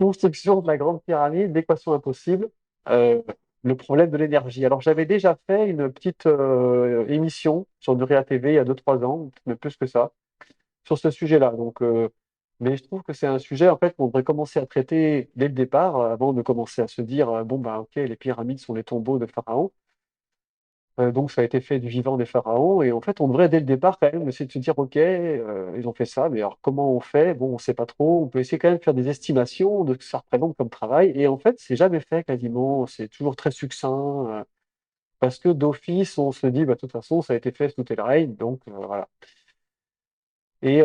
construction de la grande pyramide, l'équation impossible, euh, le problème de l'énergie. Alors j'avais déjà fait une petite émission sur Nuria TV il y a 2 3 ans, mais plus que ça, sur ce sujet-là. Mais je trouve que c'est un sujet en fait qu'on devrait commencer à traiter dès le départ, avant de commencer à se dire bon bah ok, les pyramides sont les tombeaux de pharaons. Donc ça a été fait du vivant des pharaons et en fait on devrait dès le départ quand même essayer de se dire ok, ils ont fait ça, mais alors comment on fait? Bon, on sait pas trop. On peut essayer quand même de faire des estimations de ce que ça représente comme travail et en fait c'est jamais fait quasiment. C'est toujours très succinct parce que d'office on se dit bah de toute façon ça a été fait sous tel règne, donc voilà. Et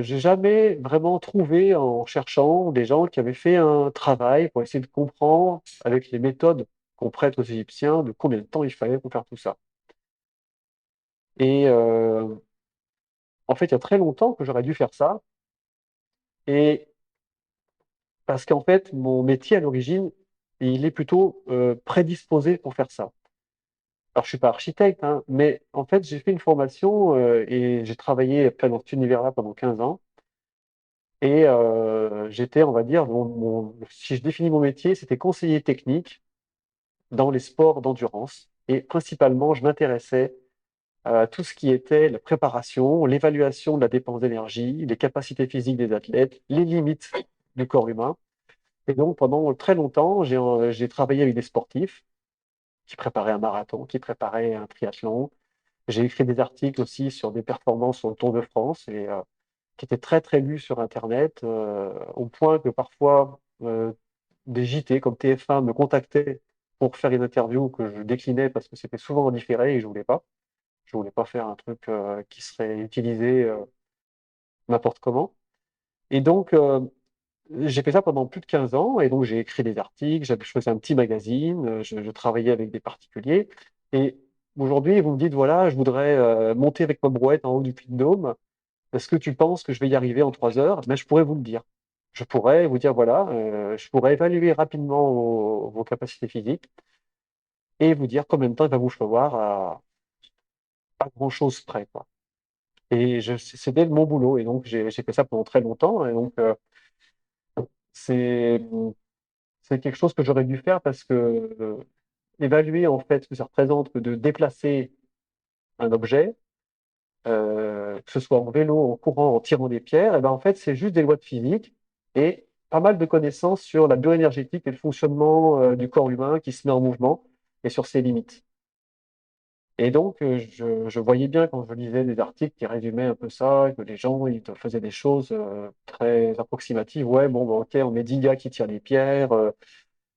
j'ai jamais vraiment trouvé en cherchant des gens qui avaient fait un travail pour essayer de comprendre avec les méthodes qu'on prête aux Égyptiens de combien de temps il fallait pour faire tout ça. Et en fait, il y a très longtemps que j'aurais dû faire ça. Et parce qu'en fait, mon métier à l'origine, il est plutôt prédisposé pour faire ça. Alors, je suis pas architecte, hein, mais en fait, j'ai fait une formation et j'ai travaillé après dans cet univers-là pendant 15 ans. Et j'étais, on va dire, si je définis mon métier, c'était conseiller technique dans les sports d'endurance. Et principalement, je m'intéressais à tout ce qui était la préparation, l'évaluation de la dépense d'énergie, les capacités physiques des athlètes, les limites du corps humain. Et donc, pendant très longtemps, j'ai travaillé avec des sportifs qui préparaient un marathon, qui préparaient un triathlon. J'ai écrit des articles aussi sur des performances sur le Tour de France et qui étaient très, très lus sur Internet, au point que parfois des JT comme TF1 me contactaient pour faire une interview que je déclinais parce que c'était souvent en différé et je voulais pas. Je voulais pas faire un truc qui serait utilisé n'importe comment. Et donc, j'ai fait ça pendant plus de 15 ans. Et donc, j'ai écrit des articles, je faisais un petit magazine, je travaillais avec des particuliers. Et aujourd'hui, vous me dites, voilà, je voudrais monter avec ma brouette en haut du Puy-de-Dôme. Est-ce que tu penses que je vais y arriver en 3 heures? Mais je pourrais vous le dire. Je pourrais vous dire, voilà, je pourrais évaluer rapidement vos capacités physiques et vous dire combien de temps il va vous falloir à pas grand-chose près, quoi. Et c'était mon boulot. Et donc, j'ai fait ça pendant très longtemps. Et donc, c'est, c'est quelque chose que j'aurais dû faire parce que évaluer en fait ce que ça représente que de déplacer un objet, que ce soit en vélo, en courant, en tirant des pierres, et ben en fait, c'est juste des lois de physique et pas mal de connaissances sur la bioénergétique et le fonctionnement du corps humain qui se met en mouvement et sur ses limites. Et donc, je voyais bien quand je lisais des articles qui résumaient un peu ça, que les gens ils te faisaient des choses très approximatives. Ouais, bon, bah, ok, on met 10 gars qui tirent des pierres,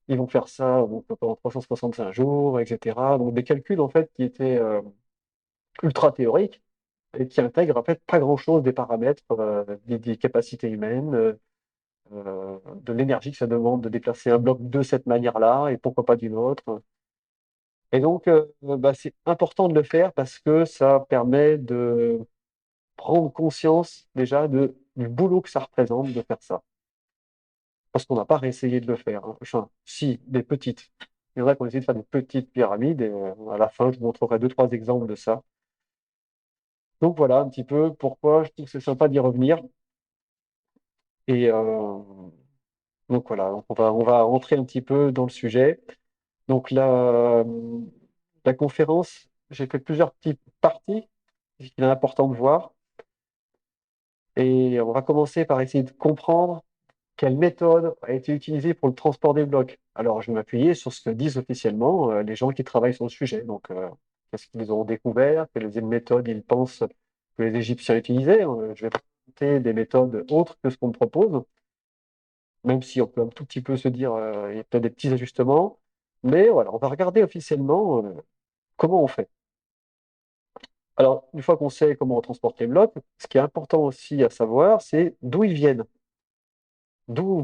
ils vont faire ça donc, pendant 365 jours, etc. Donc, des calculs en fait qui étaient ultra théoriques et qui intègrent en fait pas grand-chose des paramètres, des capacités humaines, de l'énergie que ça demande de déplacer un bloc de cette manière-là et pourquoi pas d'une autre. Et donc, bah, c'est important de le faire parce que ça permet de prendre conscience déjà du boulot que ça représente de faire ça. Parce qu'on n'a pas réessayé de le faire, hein. Enfin, si, des petites. Il y en a qui ont essayé de faire des petites pyramides et à la fin, je vous montrerai 2 3 exemples de ça. Donc voilà un petit peu pourquoi je trouve que c'est sympa d'y revenir. Et donc voilà, donc on va rentrer un petit peu dans le sujet. Donc la conférence, j'ai fait plusieurs petites parties, ce qu'il est important de voir. Et on va commencer par essayer de comprendre quelle méthode a été utilisée pour le transport des blocs. Alors, je vais m'appuyer sur ce que disent officiellement les gens qui travaillent sur le sujet. Donc, qu'est-ce qu'ils ont découvert, quelles méthodes ils pensent que les Égyptiens utilisaient. Je vais présenter des méthodes autres que ce qu'on me propose, même si on peut un tout petit peu se dire il y a peut-être des petits ajustements. Mais voilà, on va regarder officiellement comment on fait. Alors, une fois qu'on sait comment on transporte les blocs, ce qui est important aussi à savoir, c'est d'où ils viennent.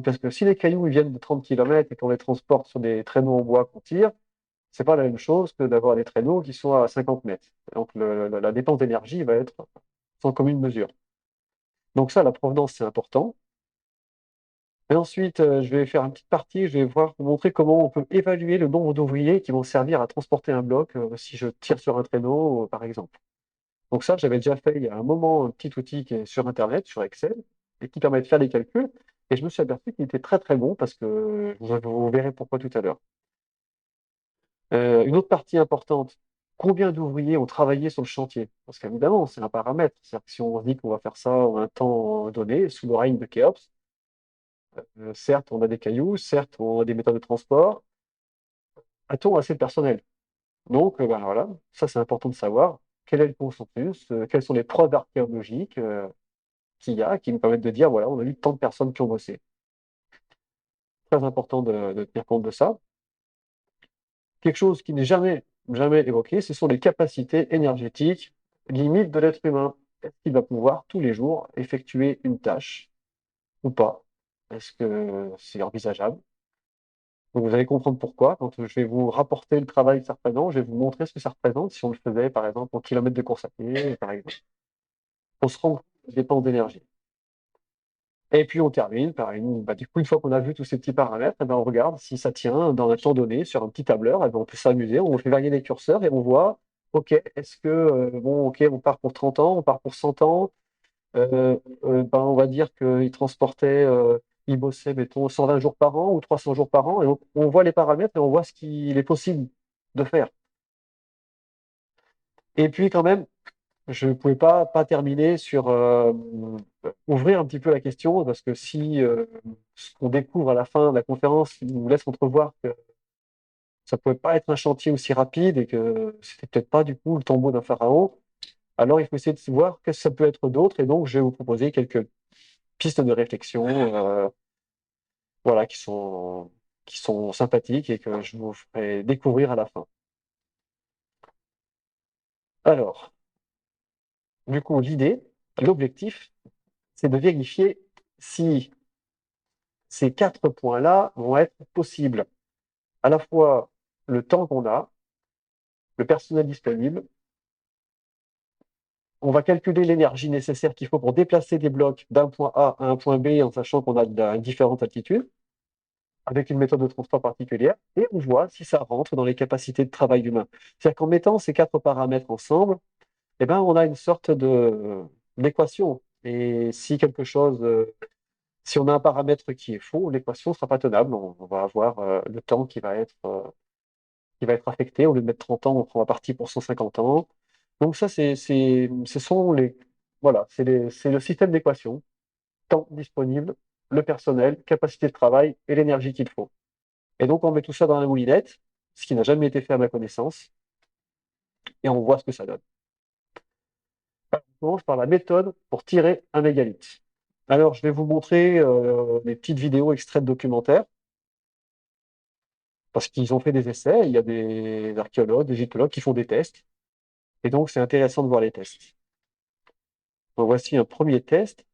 Parce que si les cailloux ils viennent de 30 km et qu'on les transporte sur des traîneaux en bois qu'on tire, c'est pas la même chose que d'avoir des traîneaux qui sont à 50 mètres. Donc la dépense d'énergie va être sans commune mesure. Donc ça, la provenance, c'est important. Et ensuite, je vais faire une petite partie, je vais vous montrer comment on peut évaluer le nombre d'ouvriers qui vont servir à transporter un bloc si je tire sur un traîneau, par exemple. Donc ça, j'avais déjà fait il y a un moment un petit outil qui est sur Internet, sur Excel, et qui permet de faire des calculs. Et je me suis aperçu qu'il était très très bon parce que vous verrez pourquoi tout à l'heure. Une autre partie importante, combien d'ouvriers ont travaillé sur le chantier? Parce qu'évidemment, c'est un paramètre. C'est-à-dire que si on se dit qu'on va faire ça en un temps donné, sous le règne de Khéops, certes, on a des cailloux, certes, on a des méthodes de transport, a-t-on assez de personnel? Donc, ben voilà, ça c'est important de savoir. Quel est le consensus? Quelles sont les preuves archéologiques qu'il y a qui nous permettent de dire, voilà, on a eu tant de personnes qui ont bossé. Très important de tenir compte de ça. Quelque chose qui n'est jamais évoqué, ce sont les capacités énergétiques limites de l'être humain. Est-ce qu'il va pouvoir tous les jours effectuer une tâche ou pas? Est-ce que c'est envisageable? Donc vous allez comprendre pourquoi. Quand je vais vous rapporter le travail que ça représente, je vais vous montrer ce que ça représente si on le faisait par exemple en kilomètres de course à pied, par exemple. On se rend compte des dépenses d'énergie. Et puis on termine par du coup, une fois qu'on a vu tous ces petits paramètres, eh ben, on regarde si ça tient dans un temps donné sur un petit tableur. Eh ben, on peut s'amuser, on fait varier les curseurs et on voit, ok, est-ce que, bon, ok, on part pour 30 ans, on part pour 100 ans, ben, on va dire qu'il transportait, il bossait, mettons, 120 jours par an ou 300 jours par an, et on voit les paramètres et on voit ce qu'il est possible de faire. Et puis quand même, je ne pouvais pas terminer sur ouvrir un petit peu la question, parce que si ce qu'on découvre à la fin de la conférence nous laisse entrevoir que ça ne pouvait pas être un chantier aussi rapide et que c'était peut-être pas du coup le tombeau d'un pharaon, alors il faut essayer de voir qu'est-ce que ça peut être d'autre. Et donc je vais vous proposer quelques pistes de réflexion, voilà, qui sont sympathiques et que je vous ferai découvrir à la fin. Alors, du coup, l'objectif, c'est de vérifier si ces 4 points-là vont être possibles. À la fois le temps qu'on a, le personnel disponible, on va calculer l'énergie nécessaire qu'il faut pour déplacer des blocs d'un point A à un point B en sachant qu'on a différentes altitudes, avec une méthode de transport particulière, et on voit si ça rentre dans les capacités de travail humain. C'est-à-dire qu'en mettant ces 4 paramètres ensemble, eh ben, on a une sorte d'équation. Et si quelque chose, si on a un paramètre qui est faux, l'équation ne sera pas tenable. On va avoir le temps qui va être affecté. Au lieu de mettre 30 ans, on prend parti pour 150 ans. Donc ça, ce sont les, voilà, c'est le système d'équation. Temps disponible, le personnel, capacité de travail et l'énergie qu'il faut. Et donc on met tout ça dans la moulinette, ce qui n'a jamais été fait à ma connaissance, et on voit ce que ça donne. On commence par la méthode pour tirer un mégalithe. Alors je vais vous montrer des petites vidéos extraites de documentaires, parce qu'ils ont fait des essais. Il y a des archéologues, des égyptologues qui font des tests. Et donc, c'est intéressant de voir les tests. Donc, voici un premier test.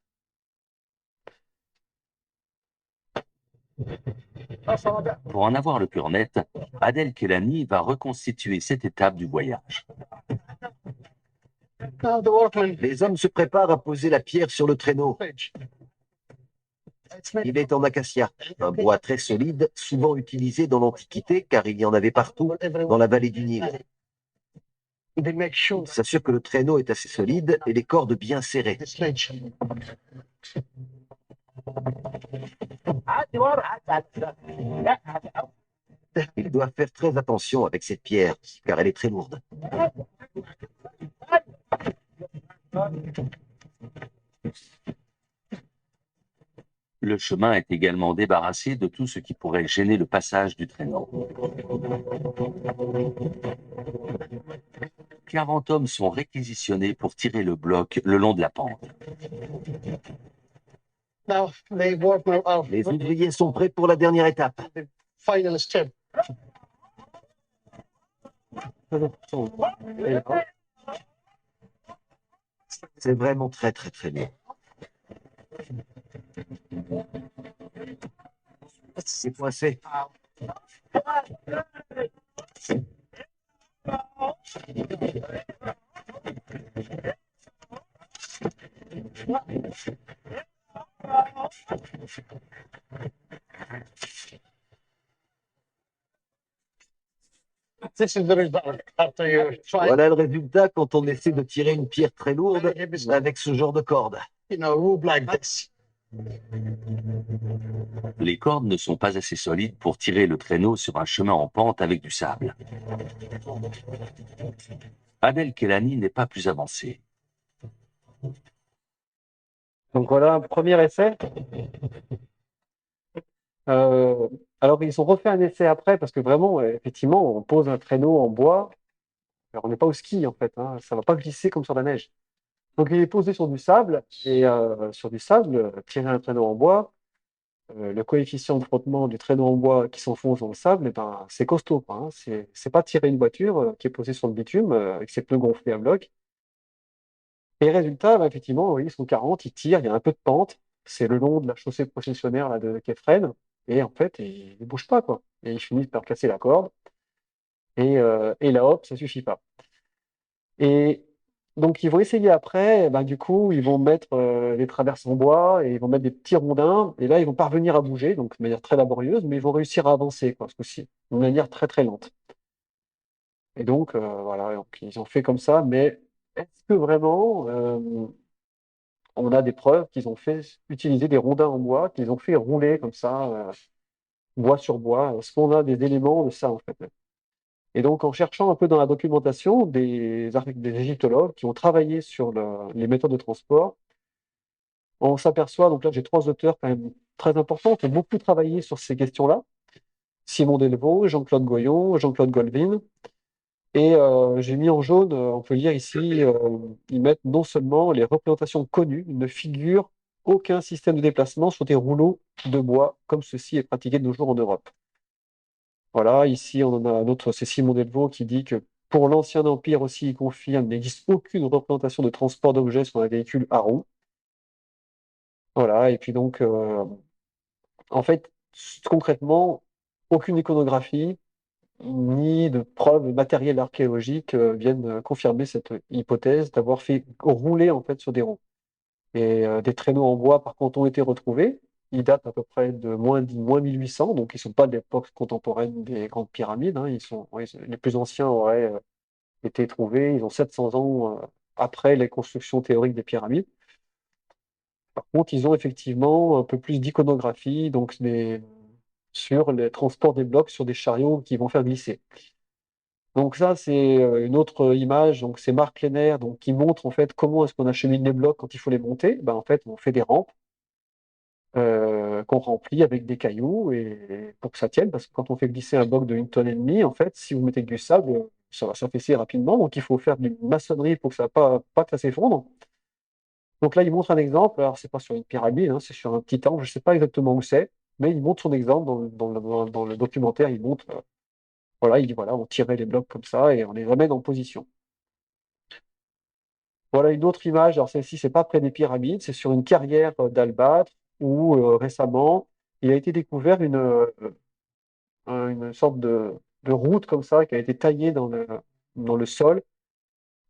Pour en avoir le cœur net, Adel Kelani va reconstituer cette étape du voyage. Les hommes se préparent à poser la pierre sur le traîneau. Il est en acacia, un bois très solide, souvent utilisé dans l'Antiquité car il y en avait partout dans la vallée du Nil. Ils s'assurent que le traîneau est assez solide et les cordes bien serrées. Ils doivent faire très attention avec cette pierre car elle est très lourde. Le chemin est également débarrassé de tout ce qui pourrait gêner le passage du traîneau. 40 hommes sont réquisitionnés pour tirer le bloc le long de la pente. Les ouvriers sont prêts pour la dernière étape. C'est vraiment très très très bien. C'est coincé. Voilà le résultat quand on essaie de tirer une pierre très lourde avec ce genre de corde. Les cordes ne sont pas assez solides pour tirer le traîneau sur un chemin en pente avec du sable. Adel Kelani n'est pas plus avancé. Donc voilà un premier essai. Euh, alors ils ont refait un essai après parce que vraiment, effectivement, on pose un traîneau en bois. Alors, on n'est pas au ski en fait, hein, ça va pas glisser comme sur la neige. Donc il est posé sur du sable et sur du sable, tirer un traîneau en bois, le coefficient de frottement du traîneau en bois qui s'enfonce dans le sable, eh ben, c'est costaud, quoi, hein. C'est pas tirer une voiture qui est posée sur le bitume avec ses pneus gonflés à bloc. Et résultat, bah, effectivement, oui, ils sont 40, ils tirent, il y a un peu de pente, c'est le long de la chaussée processionnaire là, de Kefren, et en fait, ils ne bougent pas, quoi. Et ils finissent par casser la corde, et là, hop, ça suffit pas. Et donc, ils vont essayer après, ben, du coup, ils vont mettre les traverses en bois, et ils vont mettre des petits rondins, et là, ils vont parvenir à bouger, donc de manière très laborieuse, mais ils vont réussir à avancer, quoi, ce coup-ci, de manière très très lente. Et donc, voilà, donc, ils ont fait comme ça, mais est-ce que vraiment on a des preuves qu'ils ont fait utiliser des rondins en bois, qu'ils ont fait rouler comme ça, bois sur bois? Est-ce qu'on a des éléments de ça, en fait? Et donc, en cherchant un peu dans la documentation, des égyptologues qui ont travaillé sur les méthodes de transport, on s'aperçoit, donc là j'ai trois auteurs quand même très importants, qui ont beaucoup travaillé sur ces questions-là: Simon Delvaux, Jean-Claude Goyon, Jean-Claude Goldwyn. Et j'ai mis en jaune, on peut lire ici, ils mettent non seulement les représentations connues, il ne figure aucun système de déplacement sur des rouleaux de bois, comme ceci est pratiqué de nos jours en Europe. Voilà, ici on en a un autre, c'est Simon Delvaux qui dit que pour l'Ancien Empire aussi, il confirme, il n'existe aucune représentation de transport d'objets sur un véhicule à roues. Voilà, et puis donc, en fait, concrètement, aucune iconographie, ni de preuves matérielles archéologiques viennent confirmer cette hypothèse d'avoir fait rouler en fait sur des roues. Et des traîneaux en bois, par contre, ont été retrouvés. Ils datent à peu près de moins 1800, donc ils ne sont pas de l'époque contemporaine des grandes pyramides, hein. Oui, les plus anciens auraient été trouvés, ils ont 700 ans après les constructions théoriques des pyramides. Par contre, ils ont effectivement un peu plus d'iconographie, donc sur les transports des blocs sur des chariots qui vont faire glisser. Donc ça, c'est une autre image. Donc c'est Marc Lenner, donc qui montre en fait comment est-ce qu'on achemine les blocs quand il faut les monter. Ben, en fait, on fait des rampes qu'on remplit avec des cailloux et pour que ça tienne, parce que quand on fait glisser un bloc de 1,5 tonnes, en fait, si vous mettez du sable, ça va s'affaisser rapidement. Donc il faut faire de la maçonnerie pour que ça pas que ça s'effondre. Donc là, il montre un exemple. Alors c'est pas sur une pyramide, hein, c'est sur un petit temple. Je sais pas exactement où c'est, mais il montre son exemple dans le documentaire. Il montre, voilà, il dit voilà, on tirait les blocs comme ça et on les ramène en position. Voilà une autre image. Alors celle-ci, c'est pas près des pyramides, c'est sur une carrière d'Albâtre où récemment il a été découvert une sorte de route comme ça qui a été taillée dans le sol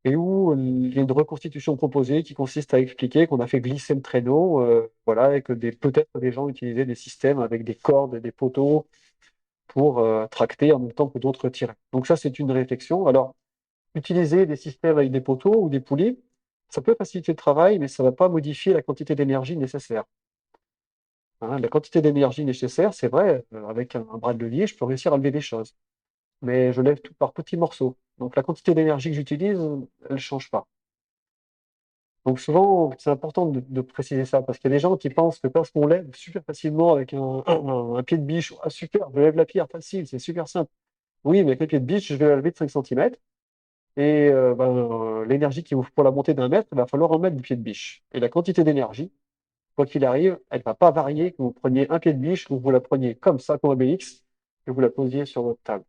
et où il y a une reconstitution proposée qui consiste à expliquer qu'on a fait glisser le traîneau, voilà, et que peut-être des gens utilisaient des systèmes avec des cordes et des poteaux pour tracter en même temps que d'autres tiraient. Donc ça, c'est une réflexion. Alors, utiliser des systèmes avec des poteaux ou des poulies, ça peut faciliter le travail, mais ça ne va pas modifier la quantité d'énergie nécessaire. Hein, la quantité d'énergie nécessaire, c'est vrai, avec un bras de levier, je peux réussir à lever des choses. Mais je lève tout par petits morceaux. Donc la quantité d'énergie que j'utilise, elle ne change pas. Donc souvent, c'est important de préciser ça, parce qu'il y a des gens qui pensent que parce qu'on lève super facilement avec un pied de biche, ah super, je lève la pierre facile, c'est super simple. Oui, mais avec le pied de biche, je vais la lever de 5 cm. Et l'énergie qu'il vous faut pour la montée d'1 mètre, il va falloir en mettre du pied de biche. Et la quantité d'énergie, quoi qu'il arrive, elle ne va pas varier que vous preniez un pied de biche ou que vous la preniez comme ça, comme Obélix, que vous la posiez sur votre table.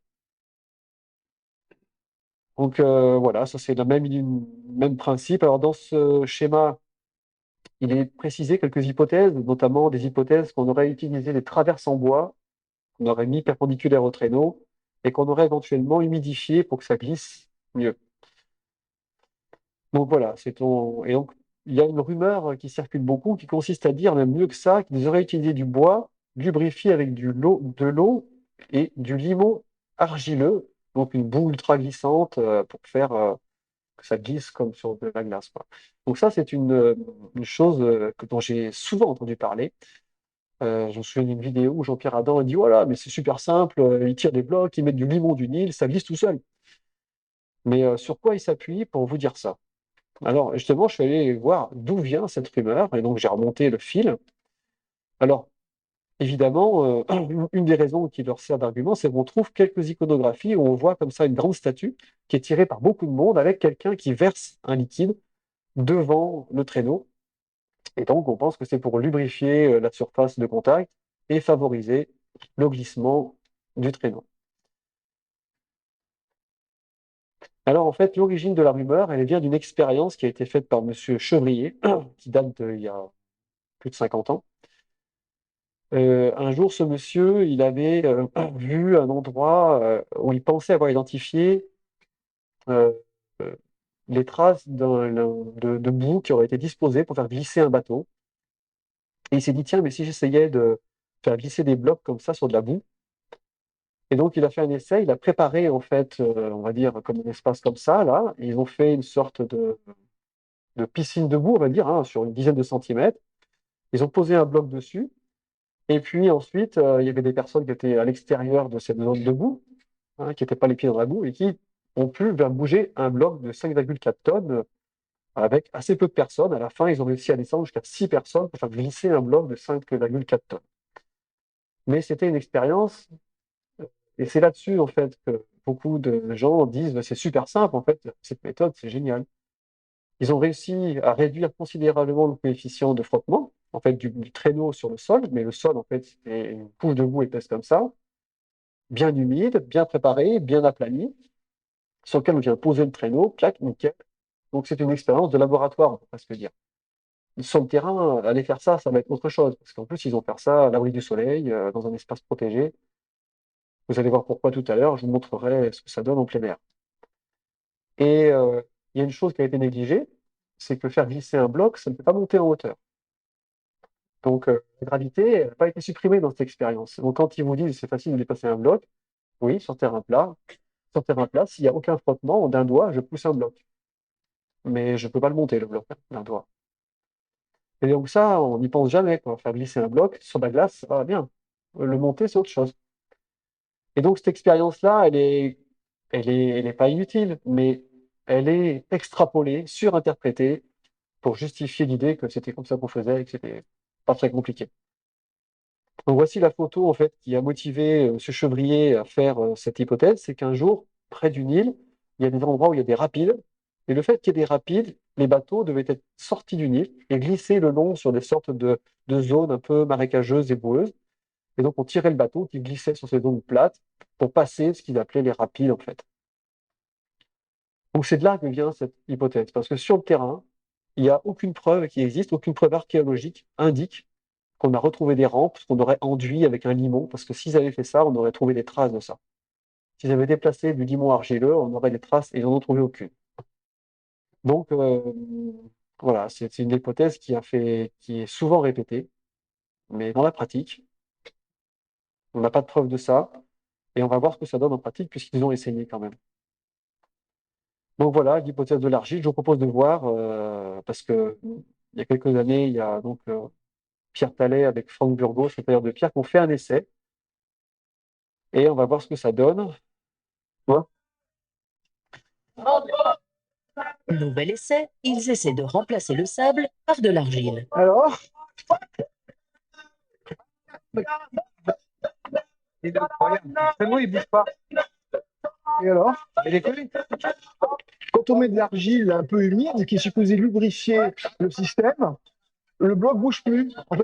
Donc voilà, ça c'est le même principe. Alors dans ce schéma, il est précisé quelques hypothèses, notamment des hypothèses qu'on aurait utilisé des traverses en bois, qu'on aurait mis perpendiculaires au traîneau, et qu'on aurait éventuellement humidifié pour que ça glisse mieux. Donc voilà, et donc il y a une rumeur qui circule beaucoup qui consiste à dire, même mieux que ça, qu'ils auraient utilisé du bois lubrifié avec de l'eau et du limon argileux, donc une boue ultra glissante pour faire que que ça glisse comme sur de la glace, quoi. Donc ça, c'est une chose dont j'ai souvent entendu parler. Je me souviens d'une vidéo où Jean-Pierre Adam a dit: voilà, mais c'est super simple, ils tirent des blocs, ils mettent du limon du Nil, ça glisse tout seul. Mais sur quoi il s'appuie pour vous dire ça? Alors justement, je suis allé voir d'où vient cette rumeur, et donc j'ai remonté le fil. Alors, évidemment, une des raisons qui leur sert d'argument, c'est qu'on trouve quelques iconographies où on voit comme ça une grande statue qui est tirée par beaucoup de monde avec quelqu'un qui verse un liquide devant le traîneau. Et donc, on pense que c'est pour lubrifier la surface de contact et favoriser le glissement du traîneau. Alors, en fait, l'origine de la rumeur, elle vient d'une expérience qui a été faite par Monsieur Chevrier, qui date d'il y a plus de 50 ans. Un jour, ce monsieur, il avait vu un endroit où il pensait avoir identifié euh, euh, les traces de boue qui auraient été disposées pour faire glisser un bateau. Et il s'est dit, tiens, mais si j'essayais de faire glisser des blocs comme ça sur de la boue. Et donc, il a fait un essai, il a préparé, en fait, on va dire, comme un espace comme ça, là. Et ils ont fait une sorte de piscine de boue, on va dire, hein, sur une dizaine de centimètres. Ils ont posé un bloc dessus. Et puis ensuite, il y avait des personnes qui étaient à l'extérieur de cette zone de boue, hein, qui n'étaient pas les pieds dans la boue, et qui ont pu faire bouger un bloc de 5,4 tonnes avec assez peu de personnes. À la fin, ils ont réussi à descendre jusqu'à 6 personnes pour faire glisser un bloc de 5,4 tonnes. Mais c'était une expérience, et c'est là-dessus, en fait, que beaucoup de gens disent, c'est super simple, en fait, cette méthode, c'est génial. Ils ont réussi à réduire considérablement le coefficient de frottement, en fait, du traîneau sur le sol, mais le sol, en fait, c'était une couche de boue épaisse comme ça, bien humide, bien préparé, bien aplani, sur lequel on vient poser le traîneau, clac, nickel. Donc c'est une expérience de laboratoire, on peut presque dire. Sur le terrain, aller faire ça, ça va être autre chose, parce qu'en plus, ils ont fait ça à l'abri du soleil, dans un espace protégé. Vous allez voir pourquoi tout à l'heure, je vous montrerai ce que ça donne en plein air. Et il y a une chose qui a été négligée, c'est que faire glisser un bloc, ça ne peut pas monter en hauteur. Donc la gravité n'a pas été supprimée dans cette expérience. Donc quand ils vous disent c'est facile de déplacer un bloc, oui, sur terrain plat, s'il n'y a aucun frottement, d'un doigt, je pousse un bloc. Mais je ne peux pas le monter, le bloc, hein, d'un doigt. Et donc ça, on n'y pense jamais, quoi. Faire glisser un bloc sur la glace, ça va bien. Le monter, c'est autre chose. Et donc cette expérience-là, elle est pas inutile, mais elle est extrapolée, surinterprétée, pour justifier l'idée que c'était comme ça qu'on faisait et que c'était pas très compliqué. Donc voici la photo en fait qui a motivé ce Chevrier à faire cette hypothèse, c'est qu'un jour, près du Nil, il y a des endroits où il y a des rapides, et le fait qu'il y ait des rapides, les bateaux devaient être sortis du Nil et glisser le long sur des sortes de zones un peu marécageuses et boueuses. Et donc on tirait le bateau qui glissait sur ces zones plates pour passer ce qu'ils appelaient les rapides en fait. Donc c'est de là que vient cette hypothèse, parce que sur le terrain, il n'y a aucune preuve qui existe, aucune preuve archéologique indique qu'on a retrouvé des rampes qu'on aurait enduit avec un limon, parce que s'ils avaient fait ça, on aurait trouvé des traces de ça. S'ils avaient déplacé du limon argileux, on aurait des traces et ils n'en ont trouvé aucune. Donc voilà, c'est une hypothèse qui est souvent répétée, mais dans la pratique, on n'a pas de preuve de ça, et on va voir ce que ça donne en pratique puisqu'ils ont essayé quand même. Donc voilà, l'hypothèse de l'argile, je vous propose de voir, parce que il y a quelques années, il y a donc Pierre Tallet avec Franck Burgos, le tailleur de pierre, qui ont fait un essai, et on va voir ce que ça donne. Quoi? Nouvel essai, ils essaient de remplacer le sable par de l'argile. Alors, il est incroyable. Le traîneau, il bouge pas. Et alors? Il est collé. Quand on met de l'argile un peu humide, qui est supposée lubrifier le système, le bloc bouge plus. En fait,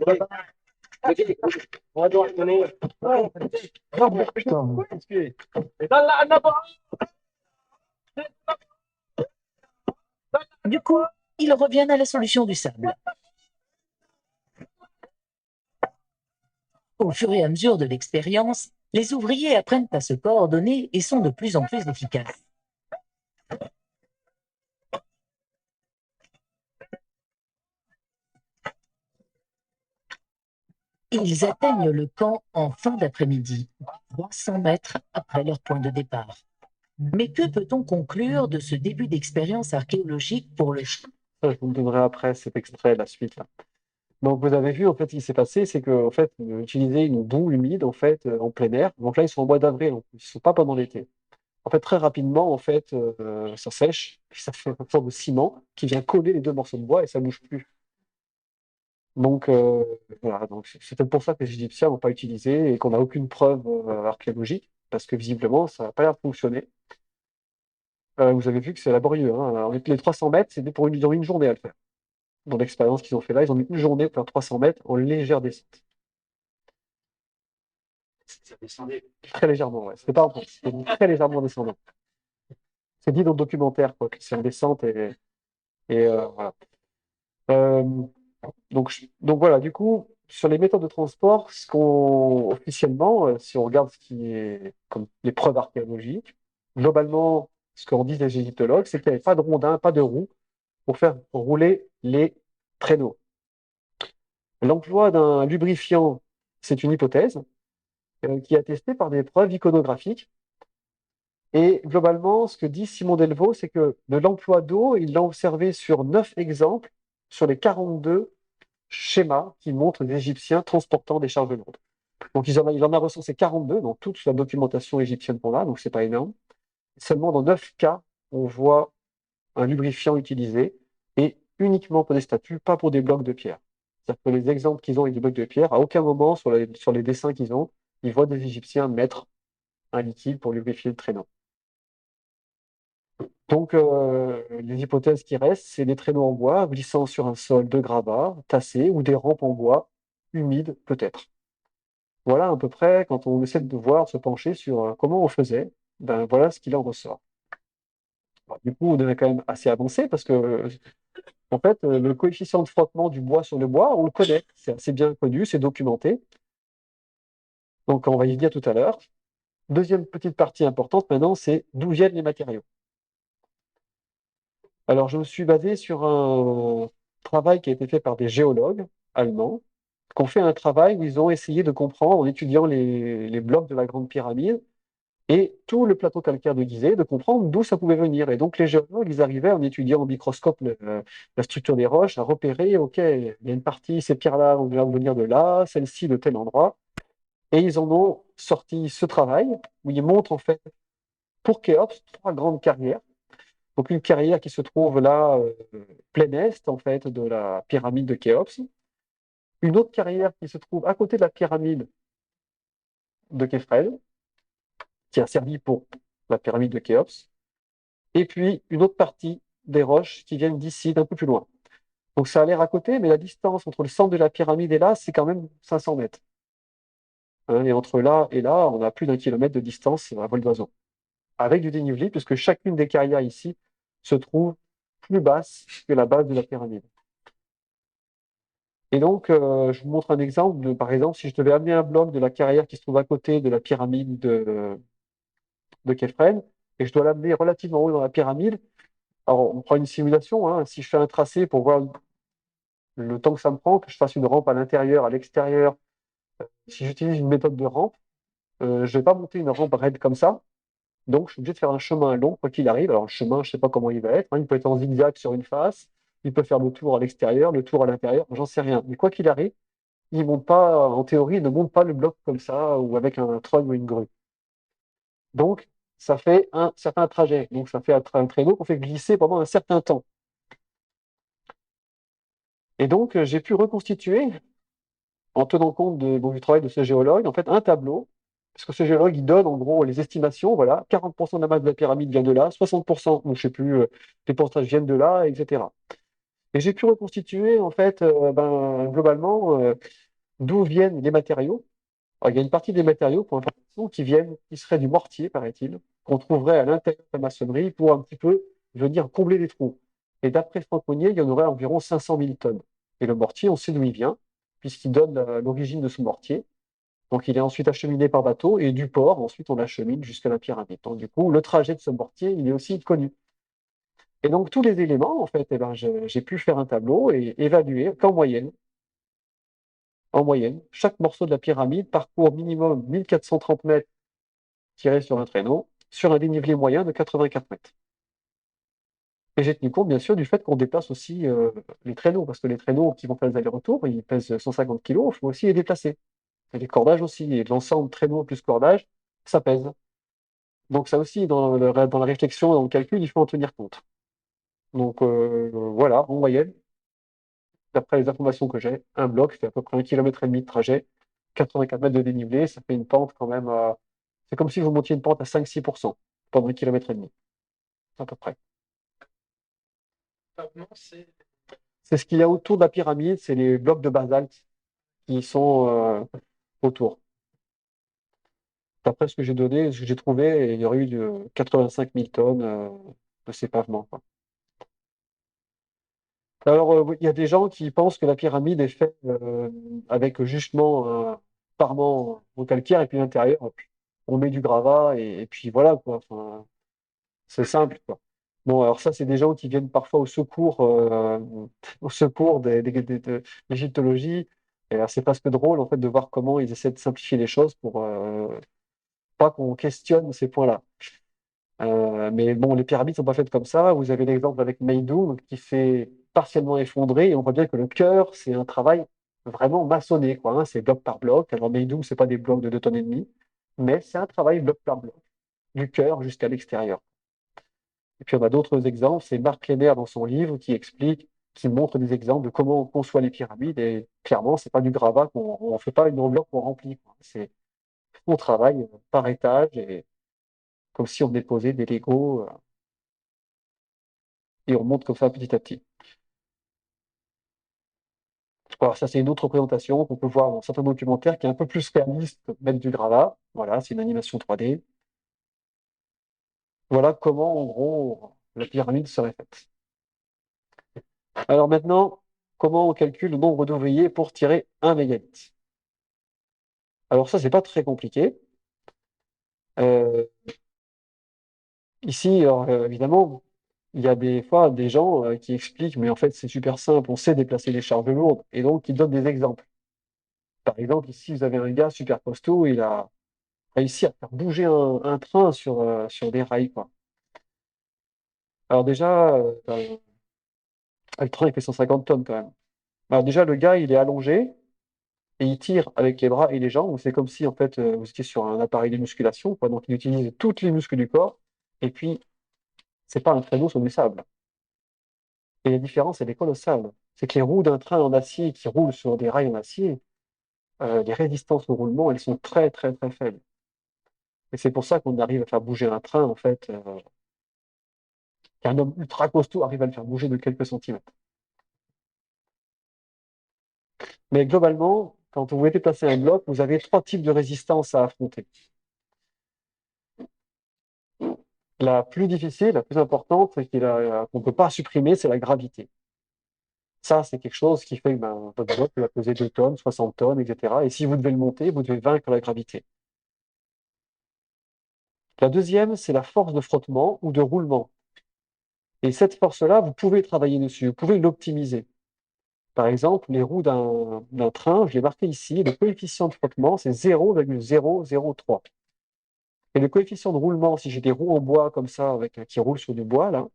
On va devoir donner. putain. Du coup, ils reviennent à la solution du sable. Au fur et à mesure de l'expérience, les ouvriers apprennent à se coordonner et sont de plus en plus efficaces. Ils atteignent le camp en fin d'après-midi, 300 mètres après leur point de départ. Mais que peut-on conclure de ce début d'expérience archéologique pour le chien? Ça, je vous le donnerai après cet extrait, la suite, là. Donc vous avez vu, en fait, ce qui s'est passé, c'est que en fait, utiliser une boue humide, en fait, en plein air. Donc là, ils sont au mois d'avril, donc ils ne sont pas pendant l'été. En fait, très rapidement, en fait, ça sèche, puis ça fait une sorte de ciment qui vient coller les deux morceaux de bois et ça bouge plus. Donc voilà, donc c'est peut-être pour ça que les Égyptiens n'ont pas utilisé et qu'on n'a aucune preuve archéologique, parce que visiblement, ça n'a pas l'air de fonctionner. Vous avez vu que c'est laborieux, hein. Alors, les 300 mètres, c'était pour ils ont mis une journée à le faire. Dans l'expérience qu'ils ont fait là, ils ont mis une journée pour faire 300 mètres en légère descente. Ça descendait très légèrement, ouais. C'était pas en pente, c'était très légèrement descendant. C'est dit dans le documentaire, quoi, que c'est en descente et voilà. Euh, donc voilà, du coup, sur les méthodes de transport, ce qu'on officiellement, si on regarde ce qui est comme les preuves archéologiques, globalement, ce qu'en disent les égyptologues, c'est qu'il n'y avait pas de rondin, pas de roue pour faire rouler les traîneaux. L'emploi d'un lubrifiant, c'est une hypothèse qui est attestée par des preuves iconographiques. Et globalement, ce que dit Simon Delvaux, c'est que de l'emploi d'eau, il l'a observé sur 9 exemples sur les 42 schémas qui montrent des Égyptiens transportant des charges lourdes. Donc il en a recensé 42 dans toute la documentation égyptienne qu'on a, donc c'est pas énorme. Seulement dans 9 cas, on voit un lubrifiant utilisé et uniquement pour des statues, pas pour des blocs de pierre. C'est-à-dire que les exemples qu'ils ont avec des blocs de pierre, à aucun moment sur les dessins qu'ils ont, ils voient des Égyptiens mettre un liquide pour lubrifier le traîneau. Donc, les hypothèses qui restent, c'est des traîneaux en bois glissant sur un sol de gravat, tassé, ou des rampes en bois, humides peut-être. Voilà à peu près, quand on essaie de voir, se pencher sur comment on faisait, ben voilà ce qu'il en ressort. Bon, du coup, on est quand même assez avancé parce que, en fait, le coefficient de frottement du bois sur le bois, on le connaît, c'est assez bien connu, c'est documenté. Donc, on va y venir tout à l'heure. Deuxième petite partie importante maintenant, c'est d'où viennent les matériaux. Alors, je me suis basé sur un travail qui a été fait par des géologues allemands, qui ont fait un travail où ils ont essayé de comprendre, en étudiant les blocs de la Grande Pyramide et tout le plateau calcaire de Gizeh, de comprendre d'où ça pouvait venir. Et donc, les géologues, ils arrivaient, en étudiant au microscope la structure des roches, à repérer, OK, il y a une partie, ces pierres-là vont venir de là, celle-ci de tel endroit. Et ils en ont sorti ce travail, où ils montrent, en fait, pour Khéops, 3 grandes carrières. Donc une carrière qui se trouve là, plein est, en fait, de la pyramide de Khéops. Une autre carrière qui se trouve à côté de la pyramide de Khéphren, qui a servi pour la pyramide de Khéops. Et puis une autre partie des roches qui viennent d'ici, d'un peu plus loin. Donc ça a l'air à côté, mais la distance entre le centre de la pyramide et là, c'est quand même 500 mètres. Hein, et entre là et là, on a plus d'un kilomètre de distance à vol d'oiseau. Avec du dénivelé, puisque chacune des carrières ici se trouve plus basse que la base de la pyramide. Et donc, je vous montre un exemple par exemple, si je devais amener un bloc de la carrière qui se trouve à côté de la pyramide de Khéphren, et je dois l'amener relativement haut dans la pyramide, alors on prend une simulation, hein, si je fais un tracé pour voir le temps que ça me prend, que je fasse une rampe à l'intérieur, à l'extérieur, si j'utilise une méthode de rampe, je ne vais pas monter une rampe raide comme ça, donc je suis obligé de faire un chemin long, quoi qu'il arrive. Alors le chemin, je ne sais pas comment il va être, hein, il peut être en zigzag sur une face, il peut faire le tour à l'extérieur, le tour à l'intérieur, j'en sais rien. Mais quoi qu'il arrive, ils montent pas, en théorie, ils ne montent pas le bloc comme ça ou avec un treuil ou une grue. Donc, ça fait un certain trajet. Donc, ça fait un traîneau qu'on fait glisser pendant un certain temps. Et donc, j'ai pu reconstituer, en tenant compte du travail de ce géologue, en fait, un tableau, parce que ce géologue, il donne en gros les estimations, voilà, 40% de la masse de la pyramide vient de là, 60%, je ne sais plus, les pourcentages viennent de là, etc. Et j'ai pu reconstituer, en fait, globalement, d'où viennent les matériaux. Alors, il y a une partie des matériaux, pour information, qui seraient du mortier, paraît-il, qu'on trouverait à l'intérieur de la maçonnerie pour un petit peu venir combler les trous. Et d'après Franck Monnier, il y en aurait environ 500 000 tonnes. Et le mortier, on sait d'où il vient, puisqu'il donne l'origine de ce mortier. Donc il est ensuite acheminé par bateau, et du port, ensuite on l'achemine jusqu'à la pyramide. Donc du coup, le trajet de ce mortier, il est aussi connu. Et donc tous les éléments, en fait, j'ai pu faire un tableau et évaluer qu'en moyenne, chaque morceau de la pyramide parcourt minimum 1430 mètres tirés sur un traîneau sur un dénivelé moyen de 84 mètres. Et j'ai tenu compte, bien sûr, du fait qu'on déplace aussi les traîneaux, parce que les traîneaux qui vont faire les allers-retours, ils pèsent 150 kg, il faut aussi les déplacer. Et les cordages aussi, et l'ensemble traîneau plus cordage, ça pèse. Donc ça aussi, dans la réflexion, dans le calcul, il faut en tenir compte. Donc voilà, en moyenne, d'après les informations que j'ai, un bloc fait à peu près 1,5 km de trajet, 84 mètres de dénivelé, ça fait une pente quand même c'est comme si vous montiez une pente à 5-6% pendant 1,5 km, à peu près. C'est ce qu'il y a autour de la pyramide, c'est les blocs de basalte qui sont autour. D'après ce que j'ai donné, ce que j'ai trouvé, il y aurait eu de 85 000 tonnes de ces pavements, quoi. Alors, il y a des gens qui pensent que la pyramide est faite avec justement un parement en calcaire et puis l'intérieur, on met du gravat et puis voilà, quoi. Enfin, c'est simple, quoi. Bon, alors ça, c'est des gens qui viennent parfois au secours de l'égyptologie. Et alors, c'est presque drôle, en fait, de voir comment ils essaient de simplifier les choses pour pas qu'on questionne ces points-là. Mais bon, les pyramides sont pas faites comme ça. Vous avez l'exemple avec Meidum qui s'est partiellement effondré et on voit bien que le cœur, c'est un travail vraiment maçonné, quoi, hein. C'est bloc par bloc. Alors Meidum, c'est pas des blocs de 2 tonnes et demie, mais c'est un travail bloc par bloc, du cœur jusqu'à l'extérieur. Et puis on a d'autres exemples. C'est Marc Lenner dans son livre qui explique, qui montre des exemples de comment on conçoit les pyramides. Et clairement, c'est pas du gravat, on fait pas une enveloppe qu'on remplit, quoi. On travaille par étage et comme si on déposait des Legos et on monte comme ça petit à petit. Alors ça, c'est une autre représentation qu'on peut voir dans certains documentaires qui est un peu plus réaliste, mettre du gravat. Voilà, c'est une animation 3D. Voilà comment, en gros, la pyramide serait faite. Alors maintenant, comment on calcule le nombre d'ouvriers pour tirer 1 mégalithe? Alors ça, c'est pas très compliqué. Euh, Ici, alors, évidemment, il y a des fois des gens qui expliquent, mais en fait, c'est super simple, on sait déplacer les charges lourdes, et donc ils donnent des exemples. Par exemple, ici, vous avez un gars super costaud, il a réussi à faire bouger un train sur des rails, quoi. Alors déjà, le train, il fait 150 tonnes quand même. Alors déjà, le gars, il est allongé et il tire avec les bras et les jambes. C'est comme si, en fait, vous étiez sur un appareil de musculation, quoi. Donc, il utilise toutes les muscles du corps. Et puis, c'est pas un traîneau sur du sable. Et la différence, elle est colossale. C'est que les roues d'un train en acier qui roule sur des rails en acier, les résistances au roulement, elles sont très, très, très faibles. Et c'est pour ça qu'on arrive à faire bouger un train, en fait, qu'un homme ultra costaud arrive à le faire bouger de quelques centimètres. Mais globalement, quand vous voulez déplacer un bloc, vous avez 3 types de résistance à affronter. La plus difficile, la plus importante, qu'on ne peut pas supprimer, c'est la gravité. Ça, c'est quelque chose qui fait que votre bloc va peser 2 tonnes, 60 tonnes, etc. Et si vous devez le monter, vous devez vaincre la gravité. La deuxième, c'est la force de frottement ou de roulement. Et cette force-là, vous pouvez travailler dessus, vous pouvez l'optimiser. Par exemple, les roues d'un train, je l'ai marqué ici, le coefficient de frottement, c'est 0,003. Et le coefficient de roulement, si j'ai des roues en bois comme ça, qui roulent sur du bois, là,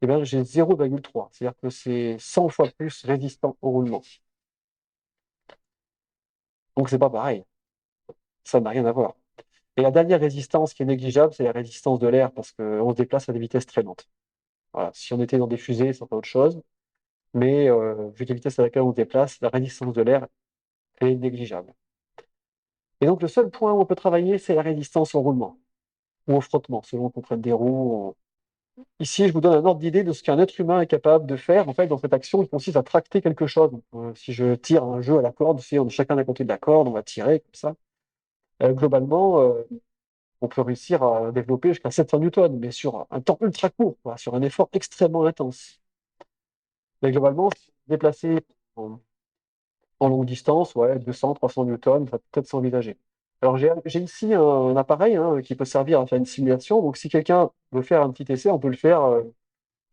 eh bien, j'ai 0,3. C'est-à-dire que c'est 100 fois plus résistant au roulement. Donc, c'est pas pareil. Ça n'a rien à voir. Et la dernière résistance qui est négligeable, c'est la résistance de l'air, parce qu'on se déplace à des vitesses très lentes. Voilà. Si on était dans des fusées, c'est pas autre chose. Mais vu la vitesse à laquelle on se déplace, la résistance de l'air est négligeable. Et donc, le seul point où on peut travailler, c'est la résistance au roulement ou au frottement, selon qu'on prenne des roues. Ici, je vous donne un ordre d'idée de ce qu'un être humain est capable de faire. En fait, dans cette action, il consiste à tracter quelque chose. Si je tire un jeu à la corde, si on est chacun d'un côté de la corde, on va tirer comme ça. Globalement, on peut réussir à développer jusqu'à 700 newtons, mais sur un temps ultra court, quoi, sur un effort extrêmement intense. Mais globalement, déplacer en longue distance, ouais, 200, 300 newtons, ça peut peut-être s'envisager. Alors j'ai ici un appareil qui peut servir à faire une simulation. Donc si quelqu'un veut faire un petit essai, on peut le faire,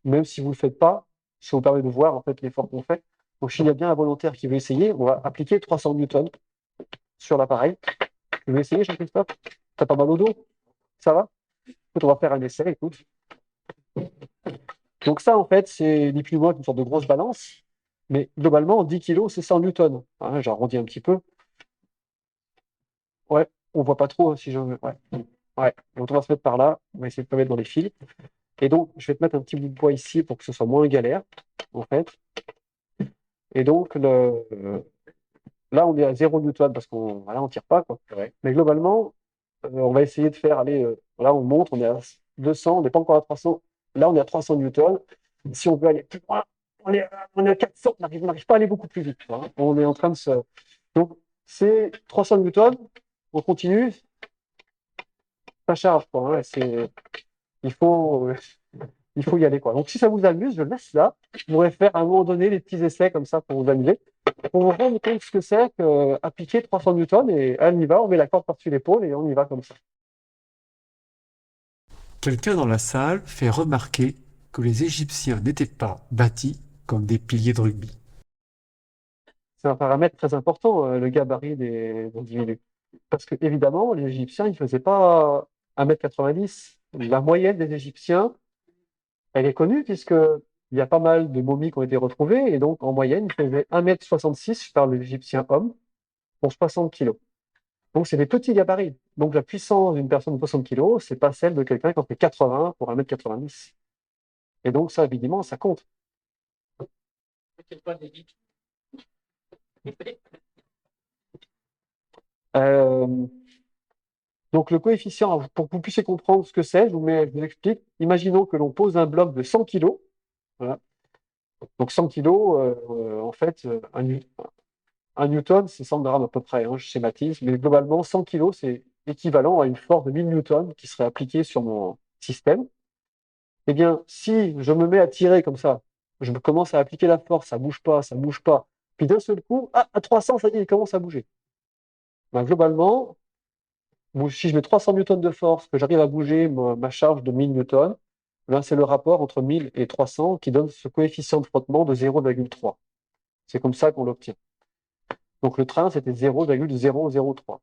même si vous ne le faites pas, ça vous permet de voir en fait l'effort qu'on fait. Donc s'il y a bien un volontaire qui veut essayer, on va appliquer 300 newtons sur l'appareil. Tu veux essayer, Jean-Christophe? T'as pas mal au dos? Ça va? Écoute, on va faire un essai, écoute. Donc ça, en fait, c'est ni plus ni moins qu'une sorte de grosse balance. Mais globalement, 10 kilos, c'est 100 newtons. Hein, j'arrondis un petit peu. Ouais, on voit pas trop hein, si je veux. Ouais. Ouais. Donc on va se mettre par là. On va essayer de pas mettre dans les fils. Et donc, je vais te mettre un petit bout de bois ici pour que ce soit moins galère, en fait. Et donc, là, on est à 0 newton parce qu'on voilà, on tire pas, quoi. Ouais. Mais globalement, on va essayer de faire, allez, là, on monte, on est à 200, on n'est pas encore à 300. Là, on est à 300 newtons. Si on veut aller plus loin, on est à 400. On n'arrive pas à aller beaucoup plus vite, quoi, hein. On est en train de se. Donc, c'est 300 newtons. On continue. Ça charge, quoi, hein. Il faut, il faut y aller, quoi. Donc, si ça vous amuse, je le laisse là. Je pourrais faire à un moment donné des petits essais comme ça pour vous amuser, pour vous rendre compte ce que c'est qu'appliquer 300 newtons et on y va, on met la corde par-dessus l'épaule et on y va comme ça. Quelqu'un dans la salle fait remarquer que les Égyptiens n'étaient pas bâtis comme des piliers de rugby. C'est un paramètre très important, le gabarit des individus. Parce que, évidemment, les Égyptiens, ils ne faisaient pas 1,90 m. La moyenne des Égyptiens, elle est connue puisque il y a pas mal de momies qui ont été retrouvées et donc en moyenne, ils faisaient 1,66 m, je parle de l'Égyptien homme, pour 60 kilos. Donc c'est des petits gabarits. Donc la puissance d'une personne de 60 kilos, c'est pas celle de quelqu'un qui en fait 80 pour 1,90 m. Et donc ça, évidemment, ça compte. Euh, donc le coefficient, pour que vous puissiez comprendre ce que c'est, je vous explique. Imaginons que l'on pose un bloc de 100 kilos. Voilà. Donc 100 kilos, en fait, un newton, c'est 100 grammes à peu près, hein, je schématise, mais globalement, 100 kilos, c'est équivalent à une force de 1000 newtons qui serait appliquée sur mon système. Eh bien, si je me mets à tirer comme ça, je commence à appliquer la force, ça bouge pas, ça bouge pas, puis d'un seul coup, à 300, ça y est, il commence à bouger. Ben, globalement, si je mets 300 newtons de force, que j'arrive à bouger ma charge de 1000 newtons, ben, c'est le rapport entre 1000 et 300 qui donne ce coefficient de frottement de 0,3. C'est comme ça qu'on l'obtient. Donc le train, c'était 0,003.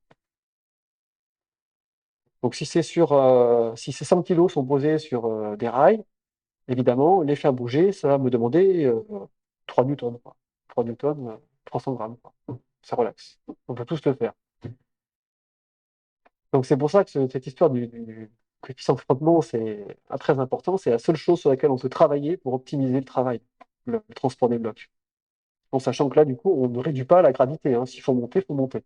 Donc si ces 100 kilos sont posés sur des rails, évidemment, les faire bouger, ça va me demander 3 newtons, quoi. 3 newtons, 300 grammes, quoi. Ça relaxe. On peut tous le faire. Donc c'est pour ça que cette histoire du coefficient de frottement, c'est très important. C'est la seule chose sur laquelle on peut travailler pour optimiser le travail, le transport des blocs. En sachant que là, du coup, on ne réduit pas la gravité, hein. S'il faut monter, il faut monter.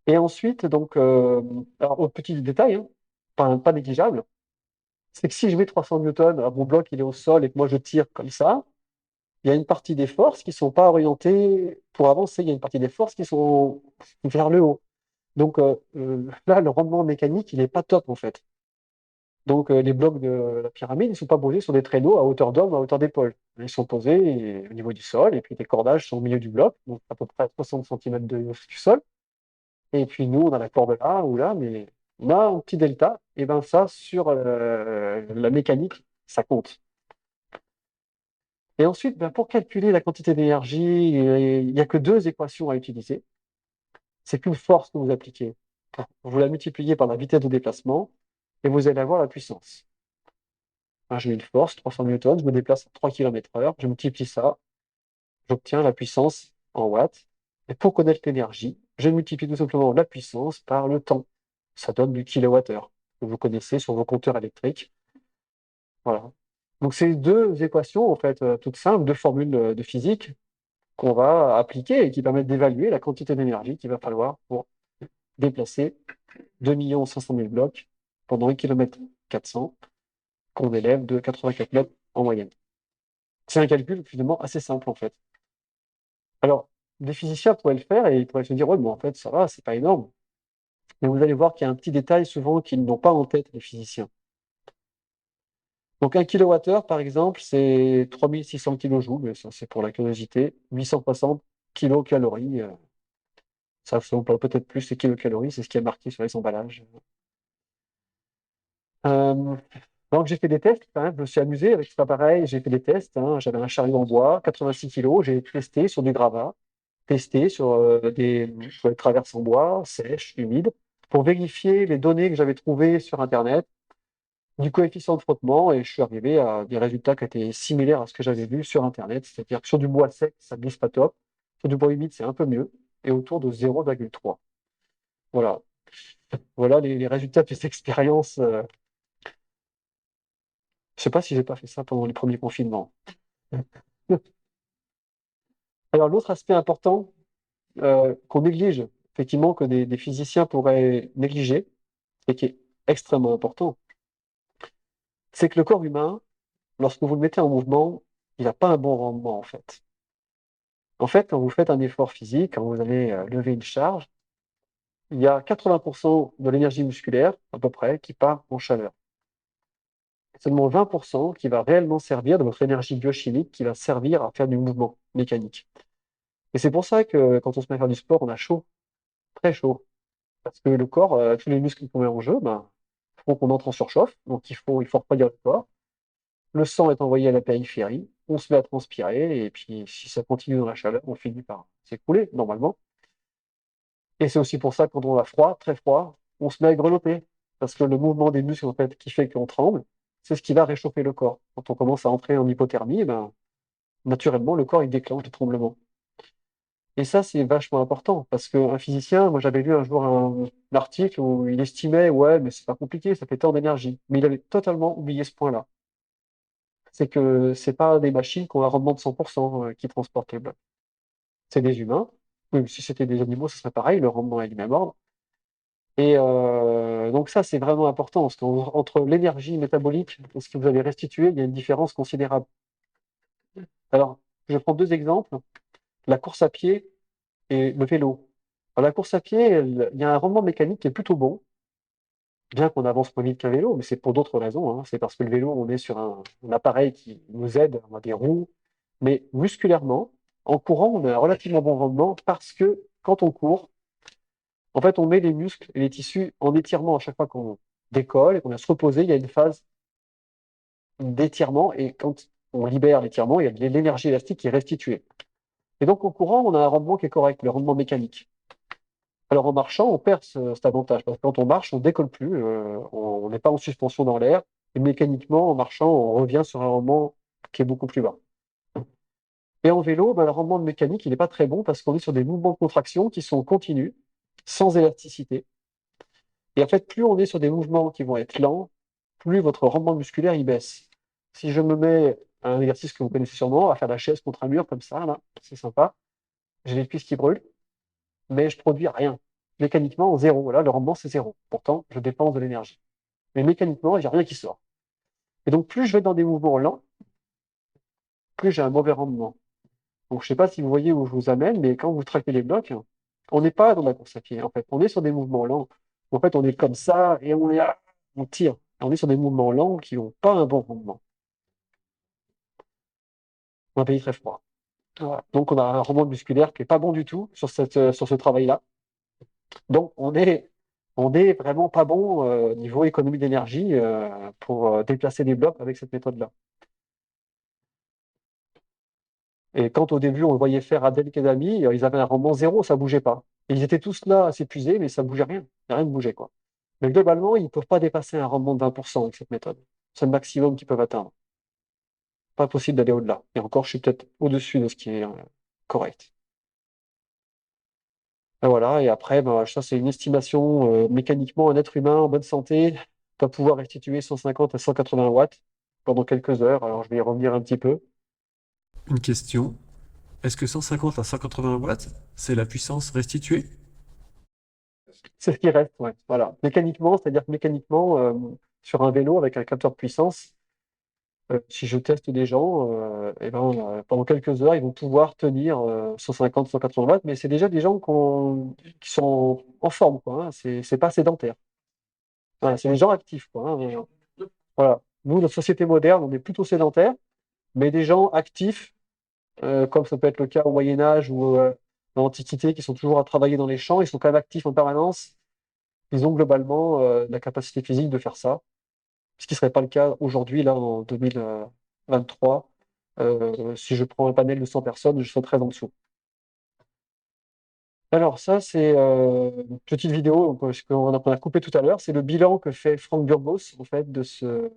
Et ensuite, donc, alors, autre petit détail, hein, pas négligeable, c'est que si je mets 300 newtons, mon bloc il est au sol et que moi je tire comme ça, il y a une partie des forces qui ne sont pas orientées pour avancer, il y a une partie des forces qui sont vers le haut. Donc là, le rendement mécanique, il n'est pas top en fait. Donc les blocs de la pyramide, ils ne sont pas posés sur des traîneaux à hauteur d'homme, à hauteur d'épaule. Ils sont posés au niveau du sol, et puis les cordages sont au milieu du bloc, donc à peu près à 60 cm du sol. Et puis nous, on a la corde là ou là, mais on a un petit delta, et bien ça, sur la mécanique, ça compte. Et ensuite, ben, pour calculer la quantité d'énergie, il n'y a que deux équations à utiliser. C'est qu'une force que vous appliquez. Vous la multipliez par la vitesse de déplacement et vous allez avoir la puissance. Hein, j'ai une force, 300 newtons, je me déplace à 3 km/h, je multiplie ça, j'obtiens la puissance en watts. Et pour connaître l'énergie, je multiplie tout simplement la puissance par le temps. Ça donne du kilowattheure, que vous connaissez sur vos compteurs électriques. Voilà. Donc c'est deux équations, en fait, toutes simples, deux formules de physique qu'on va appliquer et qui permettent d'évaluer la quantité d'énergie qu'il va falloir pour déplacer 2 500 000 blocs pendant 1 km 400 qu'on élève de 84 mètres en moyenne. C'est un calcul finalement assez simple en fait. Alors, des physiciens pourraient le faire et ils pourraient se dire ouais, mais en fait, ça va, c'est pas énorme. Mais vous allez voir qu'il y a un petit détail souvent qu'ils n'ont pas en tête, les physiciens. Donc 1 kWh, par exemple, c'est 3600 kJ, mais ça c'est pour la curiosité, 860 kilocalories. Ça on parle peut-être plus des kilocalories, c'est ce qui est marqué sur les emballages. Donc j'ai fait des tests, quand même, je me suis amusé avec cet appareil, j'ai fait des tests, hein. J'avais un chariot en bois, 86 kg, j'ai testé sur du gravat, testé sur des traverses en bois, sèches, humides, pour vérifier les données que j'avais trouvées sur Internet, du coefficient de frottement, et je suis arrivé à des résultats qui étaient similaires à ce que j'avais vu sur Internet. C'est-à-dire que sur du bois sec, ça glisse pas top. Sur du bois humide, c'est un peu mieux, et autour de 0,3. Voilà. Voilà les résultats de cette expérience. Je sais pas si j'ai pas fait ça pendant les premiers confinements. Alors l'autre aspect important qu'on néglige, effectivement, que des physiciens pourraient négliger, et qui est extrêmement important, c'est que le corps humain, lorsque vous le mettez en mouvement, il n'a pas un bon rendement en fait. En fait, quand vous faites un effort physique, quand vous allez lever une charge, il y a 80% de l'énergie musculaire, à peu près, qui part en chaleur. Seulement 20% qui va réellement servir de votre énergie biochimique, qui va servir à faire du mouvement mécanique. Et c'est pour ça que quand on se met à faire du sport, on a chaud, très chaud. Parce que le corps, tous les muscles qu'on met en jeu, font qu'on entre en surchauffe, donc il faut refroidir le corps. Le sang est envoyé à la périphérie, on se met à transpirer, et puis si ça continue dans la chaleur, on finit par s'écrouler, normalement. Et c'est aussi pour ça que quand on a froid, très froid, on se met à grelotter. Parce que le mouvement des muscles, en fait, qui fait qu'on tremble, c'est ce qui va réchauffer le corps. Quand on commence à entrer en hypothermie, naturellement, le corps, il déclenche des tremblements. Et ça, c'est vachement important, parce qu'un physicien, moi j'avais lu un jour un article où il estimait, ouais, mais c'est pas compliqué, ça fait tant d'énergie. Mais il avait totalement oublié ce point-là. C'est que c'est pas des machines qui ont un rendement de 100% qui transportent les blocs. C'est des humains. Oui, si c'était des animaux, ce serait pareil, le rendement est du même ordre. Et donc ça, c'est vraiment important, parce qu'entre l'énergie métabolique et ce que vous allez restituer, il y a une différence considérable. Alors, je prends deux exemples, la course à pied et le vélo. Alors, la course à pied, il y a un rendement mécanique qui est plutôt bon, bien qu'on avance moins vite qu'un vélo, mais c'est pour d'autres raisons, hein. C'est parce que le vélo, on est sur un appareil qui nous aide, on a des roues, mais musculairement, en courant, on a un relativement bon rendement parce que quand on court, en fait, on met les muscles et les tissus en étirement à chaque fois qu'on décolle et qu'on vient se reposer. Il y a une phase d'étirement, et quand on libère l'étirement, il y a de l'énergie élastique qui est restituée. Et donc, en courant, on a un rendement qui est correct, le rendement mécanique. Alors, en marchant, on perd cet avantage, parce que quand on marche, on décolle plus, on n'est pas en suspension dans l'air, et mécaniquement, en marchant, on revient sur un rendement qui est beaucoup plus bas. Et en vélo, le rendement de mécanique, il n'est pas très bon, parce qu'on est sur des mouvements de contraction qui sont continus, sans élasticité. Et en fait, plus on est sur des mouvements qui vont être lents, plus votre rendement musculaire il baisse. Si je me mets à un exercice que vous connaissez sûrement, à faire la chaise contre un mur comme ça, là, c'est sympa, j'ai les cuisses qui brûlent, mais je produis rien. Mécaniquement, zéro. Là, le rendement, c'est zéro. Pourtant, je dépense de l'énergie. Mais mécaniquement, il n'y a rien qui sort. Et donc, plus je vais dans des mouvements lents, plus j'ai un mauvais rendement. Donc, je ne sais pas si vous voyez où je vous amène, mais quand vous traquez les blocs, on n'est pas dans la course à pied. En fait, on est sur des mouvements lents. En fait, on est comme ça et on tire. On est sur des mouvements lents qui n'ont pas un bon rendement. Dans un pays très froid. Voilà. Donc, on a un rendement musculaire qui n'est pas bon du tout sur ce travail-là. Donc, on est vraiment pas bon niveau économie d'énergie pour déplacer des blocs avec cette méthode-là. Et quand au début, on le voyait faire Adel Kedami, ils avaient un rendement zéro, ça bougeait pas. Et ils étaient tous là à s'épuiser, mais ça bougeait rien. Il n'y a rien de bougeait, quoi. Mais globalement, ils ne peuvent pas dépasser un rendement de 20% avec cette méthode. C'est le maximum qu'ils peuvent atteindre. Pas possible d'aller au-delà. Et encore, je suis peut-être au-dessus de ce qui est correct. Et voilà, et après, ça c'est une estimation. Mécaniquement, un être humain en bonne santé doit pouvoir restituer 150 à 180 watts pendant quelques heures. Alors je vais y revenir un petit peu. Une question. Est-ce que 150 à 180 watts, c'est la puissance restituée? C'est ce qui reste, ouais. Voilà. Mécaniquement, c'est-à-dire que mécaniquement, sur un vélo avec un capteur de puissance, si je teste des gens, pendant quelques heures, ils vont pouvoir tenir 150, 180 watts, mais c'est déjà des gens qui sont en forme, quoi, hein. C'est pas sédentaire. Voilà, c'est des gens actifs, quoi, hein. Voilà. Nous, notre société moderne, on est plutôt sédentaire, mais des gens actifs, comme ça peut être le cas au Moyen Âge ou dans l'Antiquité, qui sont toujours à travailler dans les champs, ils sont quand même actifs en permanence. Ils ont globalement la capacité physique de faire ça, ce qui ne serait pas le cas aujourd'hui, là, en 2023. Si je prends un panel de 100 personnes, je serais très en dessous. Alors ça, c'est une petite vidéo qu'on a coupé tout à l'heure. C'est le bilan que fait Franck Burgos, en fait, de cette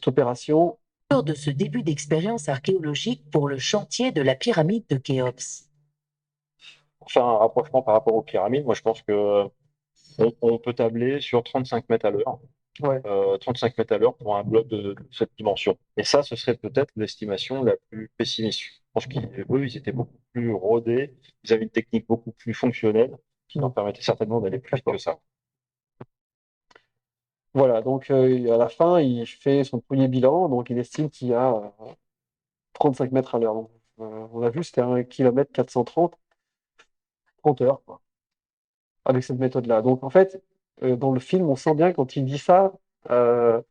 opération. Lors de ce début d'expérience archéologique pour le chantier de la pyramide de Khéops. Pour faire un rapprochement par rapport aux pyramides, moi je pense que on peut tabler sur 35 mètres à l'heure. Ouais. 35 mètres à l'heure pour un bloc de cette dimension. Et ça, ce serait peut-être l'estimation la plus pessimiste. Je pense qu'eux, ils étaient beaucoup plus rodés, ils avaient une technique beaucoup plus fonctionnelle qui leur permettait certainement d'aller plus vite que ça. Voilà, donc à la fin, il fait son premier bilan, donc il estime qu'il y a 35 mètres à l'heure. Donc, on a vu, c'était 1 km 430, 30 heures, quoi, avec cette méthode-là. Donc en fait, dans le film, on sent bien quand il dit ça, même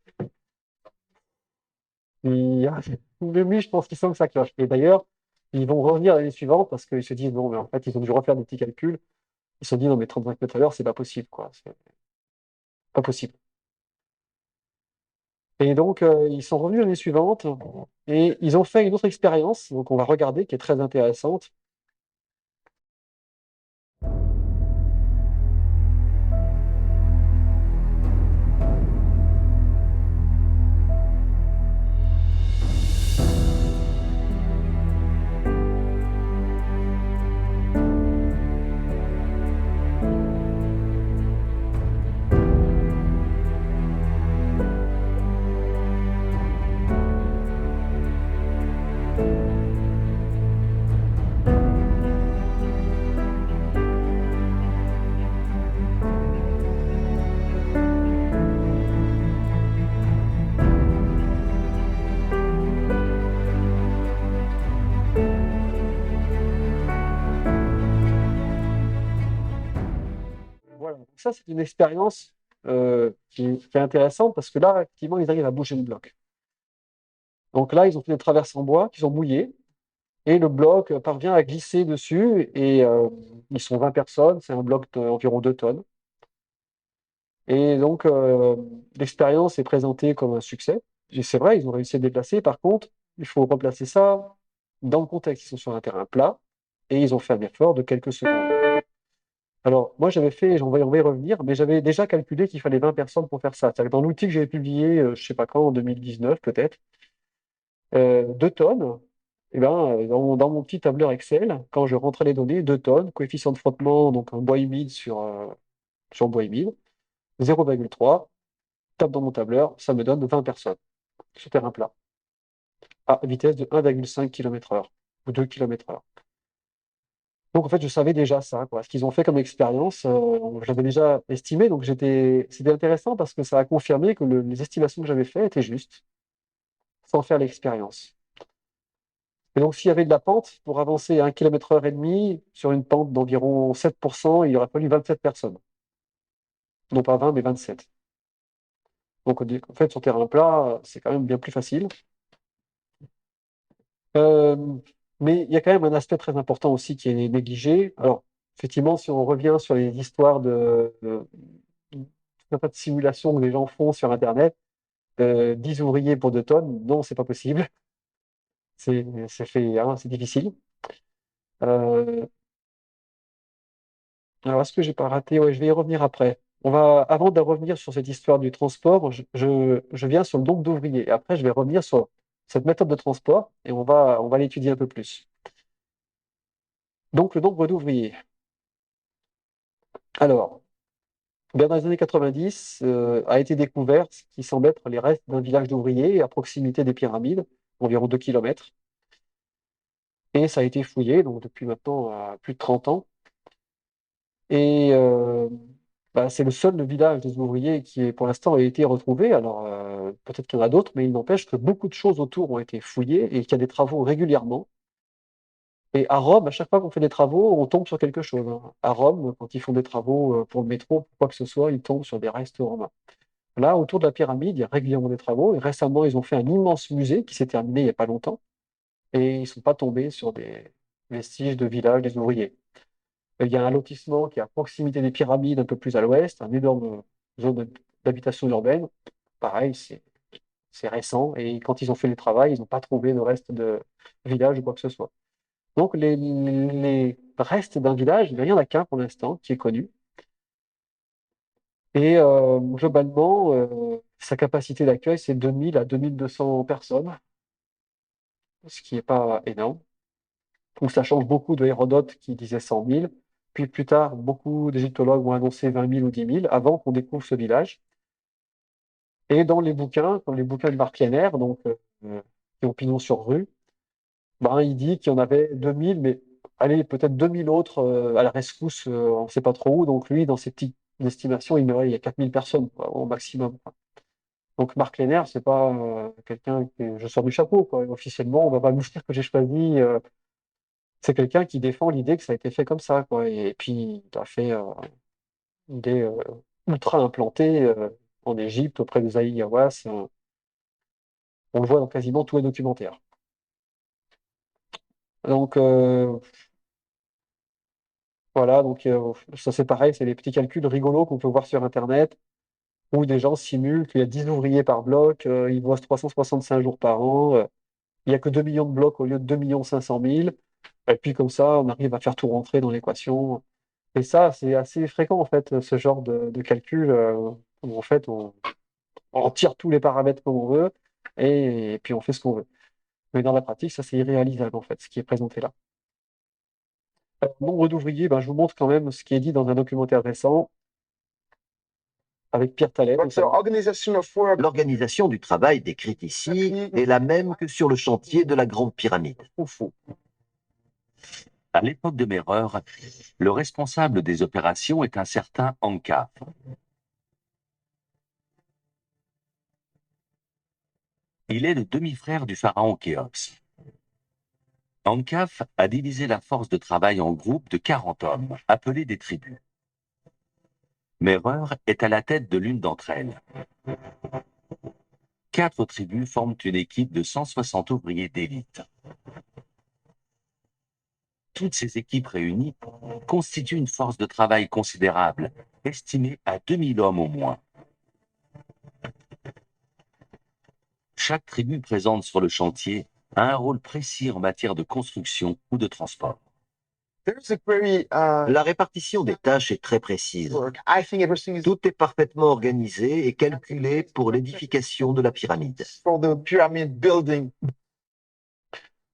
lui, je pense qu'il sent que ça cloche. Et d'ailleurs, ils vont revenir l'année suivante parce qu'ils se disent, non, mais en fait, ils ont dû refaire des petits calculs. Ils se sont dit, non, mais 35 mètres à l'heure, c'est pas possible, quoi. C'est pas possible. Et donc, ils sont revenus l'année suivante et ils ont fait une autre expérience, donc on va regarder, qui est très intéressante. Voilà, donc ça, c'est une expérience qui est intéressante parce que là, effectivement, ils arrivent à bouger le bloc. Donc là, ils ont fait des traverses en bois qu'ils ont mouillées et le bloc parvient à glisser dessus et ils sont 20 personnes, c'est un bloc d'environ 2 tonnes. Et donc, l'expérience est présentée comme un succès. Et c'est vrai, ils ont réussi à déplacer. Par contre, il faut replacer ça dans le contexte. Ils sont sur un terrain plat et ils ont fait un effort de quelques secondes. Alors, moi, j'avais fait, on va y revenir, mais j'avais déjà calculé qu'il fallait 20 personnes pour faire ça. C'est-à-dire que dans l'outil que j'avais publié, je sais pas quand, en 2019 peut-être, 2 tonnes, et ben, dans mon petit tableur Excel, quand je rentrais les données, 2 tonnes, coefficient de frottement, donc un bois humide sur bois humide, 0,3, tape dans mon tableur, ça me donne 20 personnes sur terrain plat, à vitesse de 1,5 km/h ou 2 km/h. Donc en fait, je savais déjà ça, quoi. Ce qu'ils ont fait comme expérience, j'avais déjà estimé, donc c'était intéressant parce que ça a confirmé que les estimations que j'avais faites étaient justes, sans faire l'expérience. Et donc s'il y avait de la pente, pour avancer 1 km/h et demi, sur une pente d'environ 7%, il aurait fallu 27 personnes. Non pas 20, mais 27. Donc en fait, sur terrain plat, c'est quand même bien plus facile. Euh, mais il y a quand même un aspect très important aussi qui est négligé. Alors, effectivement, si on revient sur les histoires tout un tas de simulations que les gens font sur Internet, 10 ouvriers pour 2 tonnes, non, c'est pas possible. C'est fait, hein, c'est difficile. Euh, alors, est-ce que j'ai pas raté? Ouais, je vais y revenir après. Avant de revenir sur cette histoire du transport, je viens sur le nombre d'ouvriers. Et après, je vais revenir sur cette méthode de transport et on va l'étudier un peu plus. Donc, le nombre d'ouvriers. Alors, vers dans les années 90, a été découvert ce qui semble être les restes d'un village d'ouvriers à proximité des pyramides, environ 2 km. Et ça a été fouillé, donc depuis maintenant plus de 30 ans. Et c'est le seul village des ouvriers qui, pour l'instant, a été retrouvé. Alors, peut-être qu'il y en a d'autres, mais il n'empêche que beaucoup de choses autour ont été fouillées et qu'il y a des travaux régulièrement. Et à Rome, à chaque fois qu'on fait des travaux, on tombe sur quelque chose, hein. À Rome, quand ils font des travaux pour le métro, pour quoi que ce soit, ils tombent sur des restes romains. Là, autour de la pyramide, il y a régulièrement des travaux. Et récemment, ils ont fait un immense musée qui s'est terminé il n'y a pas longtemps. Et ils ne sont pas tombés sur des vestiges de villages des ouvriers. Il y a un lotissement qui est à proximité des pyramides, un peu plus à l'ouest, une énorme zone d'habitation urbaine. Pareil, c'est récent. Et quand ils ont fait le travail, ils n'ont pas trouvé de reste de village ou quoi que ce soit. Donc, les reste d'un village, mais il n'y en a qu'un pour l'instant qui est connu. Et globalement, sa capacité d'accueil, c'est 2000 à 2200 personnes, ce qui n'est pas énorme. Donc ça change beaucoup de Hérodote qui disait 100 000. Puis plus tard, beaucoup d'égyptologues ont annoncé 20 000 ou 10 000 avant qu'on découvre ce village. Et dans les bouquins, comme les bouquins de Marc Lenner, donc qui ont pignon sur rue, ben, il dit qu'il y en avait 2000, mais allez, peut-être 2000 autres à la rescousse, on ne sait pas trop où. Donc lui, dans ses petites estimations, il y a 4000 personnes quoi, au maximum, quoi. Donc Marc Lenner, c'est pas quelqu'un que je sors du chapeau, quoi. Officiellement, on va pas me dire que j'ai choisi. C'est quelqu'un qui défend l'idée que ça a été fait comme ça, quoi. Et puis il a fait une idée ultra implantée en Égypte auprès de Zahi Hawass. On le voit dans quasiment tous les documentaires. Donc voilà, donc ça c'est pareil, c'est des petits calculs rigolos qu'on peut voir sur Internet, où des gens simulent qu'il y a 10 ouvriers par bloc, ils bossent 365 jours par an, il n'y a que 2 millions de blocs au lieu de 2 500 000, et puis comme ça, on arrive à faire tout rentrer dans l'équation. Et ça, c'est assez fréquent en fait, ce genre de calcul, où en fait on tire tous les paramètres comme on veut, et puis on fait ce qu'on veut. Mais dans la pratique, ça c'est irréalisable en fait, ce qui est présenté là. Nombre d'ouvriers, ben, je vous montre quand même ce qui est dit dans un documentaire récent avec Pierre Tallet. But the organization of work L'organisation du travail décrite ici est la même que sur le chantier de la Grande Pyramide. À l'époque de Merer, le responsable des opérations est un certain Ankaf. Il est le demi-frère du pharaon Khéops. Ankaf a divisé la force de travail en groupes de 40 hommes, appelés des tribus. Merer est à la tête de l'une d'entre elles. 4 tribus forment une équipe de 160 ouvriers d'élite. Toutes ces équipes réunies constituent une force de travail considérable, estimée à 2000 hommes au moins. Chaque tribu présente sur le chantier a un rôle précis en matière de construction ou de transport. there's a very La répartition des tâches est très précise. work. I think everything is Tout est parfaitement organisé et calculé pour l'édification de la pyramide. for the pyramid building.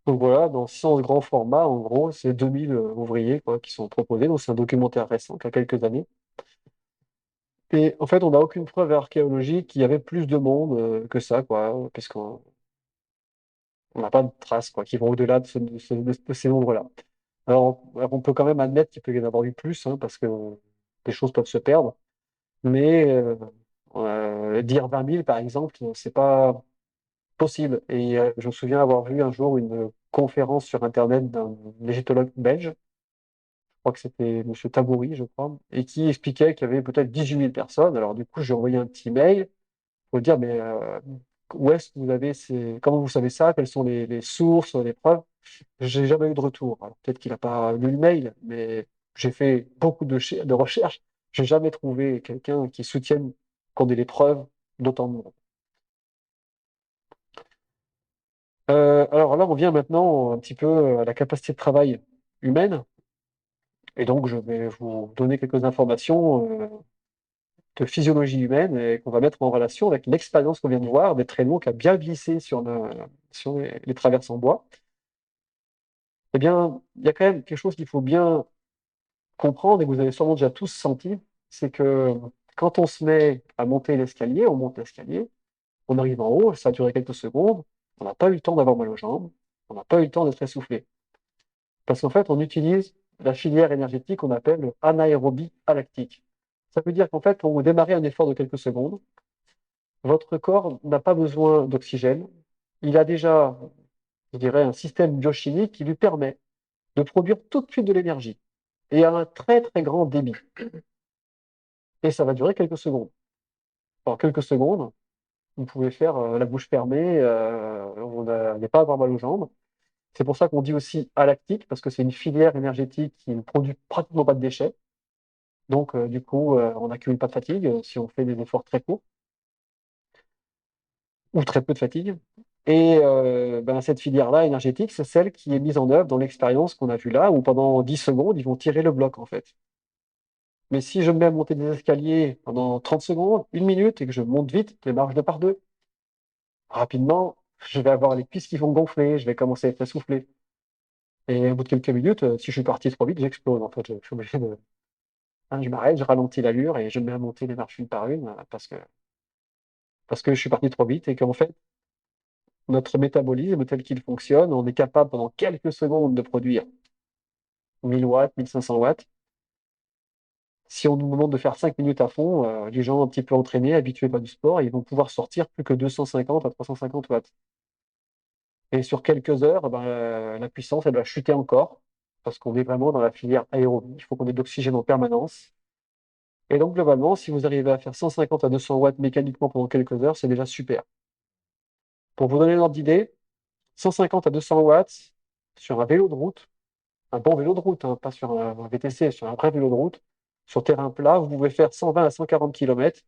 Donc voilà, dans 100 grands formats, en gros, c'est 2000 ouvriers quoi, qui sont proposés. Donc c'est un documentaire récent, qui a quelques années. Et en fait, on n'a aucune preuve archéologique qu'il y avait plus de monde que ça, quoi, puisqu'on n'a pas de traces quoi, qui vont au-delà de ces nombres-là. Alors, on peut quand même admettre qu'il peut y en avoir eu plus, hein, parce que les choses peuvent se perdre. Mais dire 20 000, par exemple, c'est pas possible. Et je me souviens avoir vu un jour une conférence sur Internet d'un égyptologue belge, je crois que c'était Monsieur Tabouri, je crois, et qui expliquait qu'il y avait peut-être 18 000 personnes. Alors du coup, j'ai envoyé un petit mail pour dire, mais où est-ce que vous avez comment vous savez ça? Quelles sont les sources, les preuves? J'ai jamais eu de retour. Alors peut-être qu'il n'a pas lu le mail, mais j'ai fait beaucoup de recherches. J'ai jamais trouvé quelqu'un qui soutienne qu'on ait les preuves d'autant de monde. Alors là, on vient maintenant un petit peu à la capacité de travail humaine. Et donc, je vais vous donner quelques informations de physiologie humaine et qu'on va mettre en relation avec l'expérience qu'on vient de voir des traîneaux qui a bien glissé sur les traverses en bois. Eh bien, il y a quand même quelque chose qu'il faut bien comprendre et que vous avez sûrement déjà tous senti, c'est que quand on se met à monter l'escalier, on monte l'escalier, on arrive en haut, ça a duré quelques secondes, on n'a pas eu le temps d'avoir mal aux jambes, on n'a pas eu le temps d'être essoufflé. Parce qu'en fait, on utilise la filière énergétique qu'on appelle le anaérobie alactique. Ça veut dire qu'en fait, quand vous démarrez un effort de quelques secondes, votre corps n'a pas besoin d'oxygène. Il a déjà, je dirais, un système biochimique qui lui permet de produire tout de suite de l'énergie et à un très très grand débit. Et ça va durer quelques secondes. En quelques secondes, vous pouvez faire la bouche fermée, vous n'allez pas avoir mal aux jambes. C'est pour ça qu'on dit aussi alactique, parce que c'est une filière énergétique qui ne produit pratiquement pas de déchets. Donc, du coup, on n'accumule pas de fatigue si on fait des efforts très courts ou très peu de fatigue. Et cette filière-là, énergétique, c'est celle qui est mise en œuvre dans l'expérience qu'on a vue là, où pendant 10 secondes, ils vont tirer le bloc, en fait. Mais si je me mets à monter des escaliers pendant 30 secondes, 1 minute, et que je monte vite, les marches 2 par 2, rapidement, je vais avoir les cuisses qui vont gonfler, je vais commencer à être essoufflé. Et au bout de quelques minutes, si je suis parti trop vite, j'explose. En fait, je suis obligé de. Hein, je m'arrête, je ralentis l'allure et je me mets à monter les marches une par une parce que je suis parti trop vite et qu'en fait, notre métabolisme tel qu'il fonctionne, on est capable pendant quelques secondes de produire 1000 watts, 1500 watts. Si on nous demande de faire 5 minutes à fond, les gens un petit peu entraînés, habitués par du sport, ils vont pouvoir sortir plus que 250 à 350 watts. Et sur quelques heures, la puissance, elle va chuter encore, parce qu'on est vraiment dans la filière aérobie. Il faut qu'on ait de l'oxygène en permanence. Et donc, globalement, si vous arrivez à faire 150 à 200 watts mécaniquement pendant quelques heures, c'est déjà super. Pour vous donner une ordre d'idée, 150 à 200 watts sur un vélo de route, un bon vélo de route, hein, pas sur un VTC, sur un vrai vélo de route, sur terrain plat, vous pouvez faire 120 à 140 km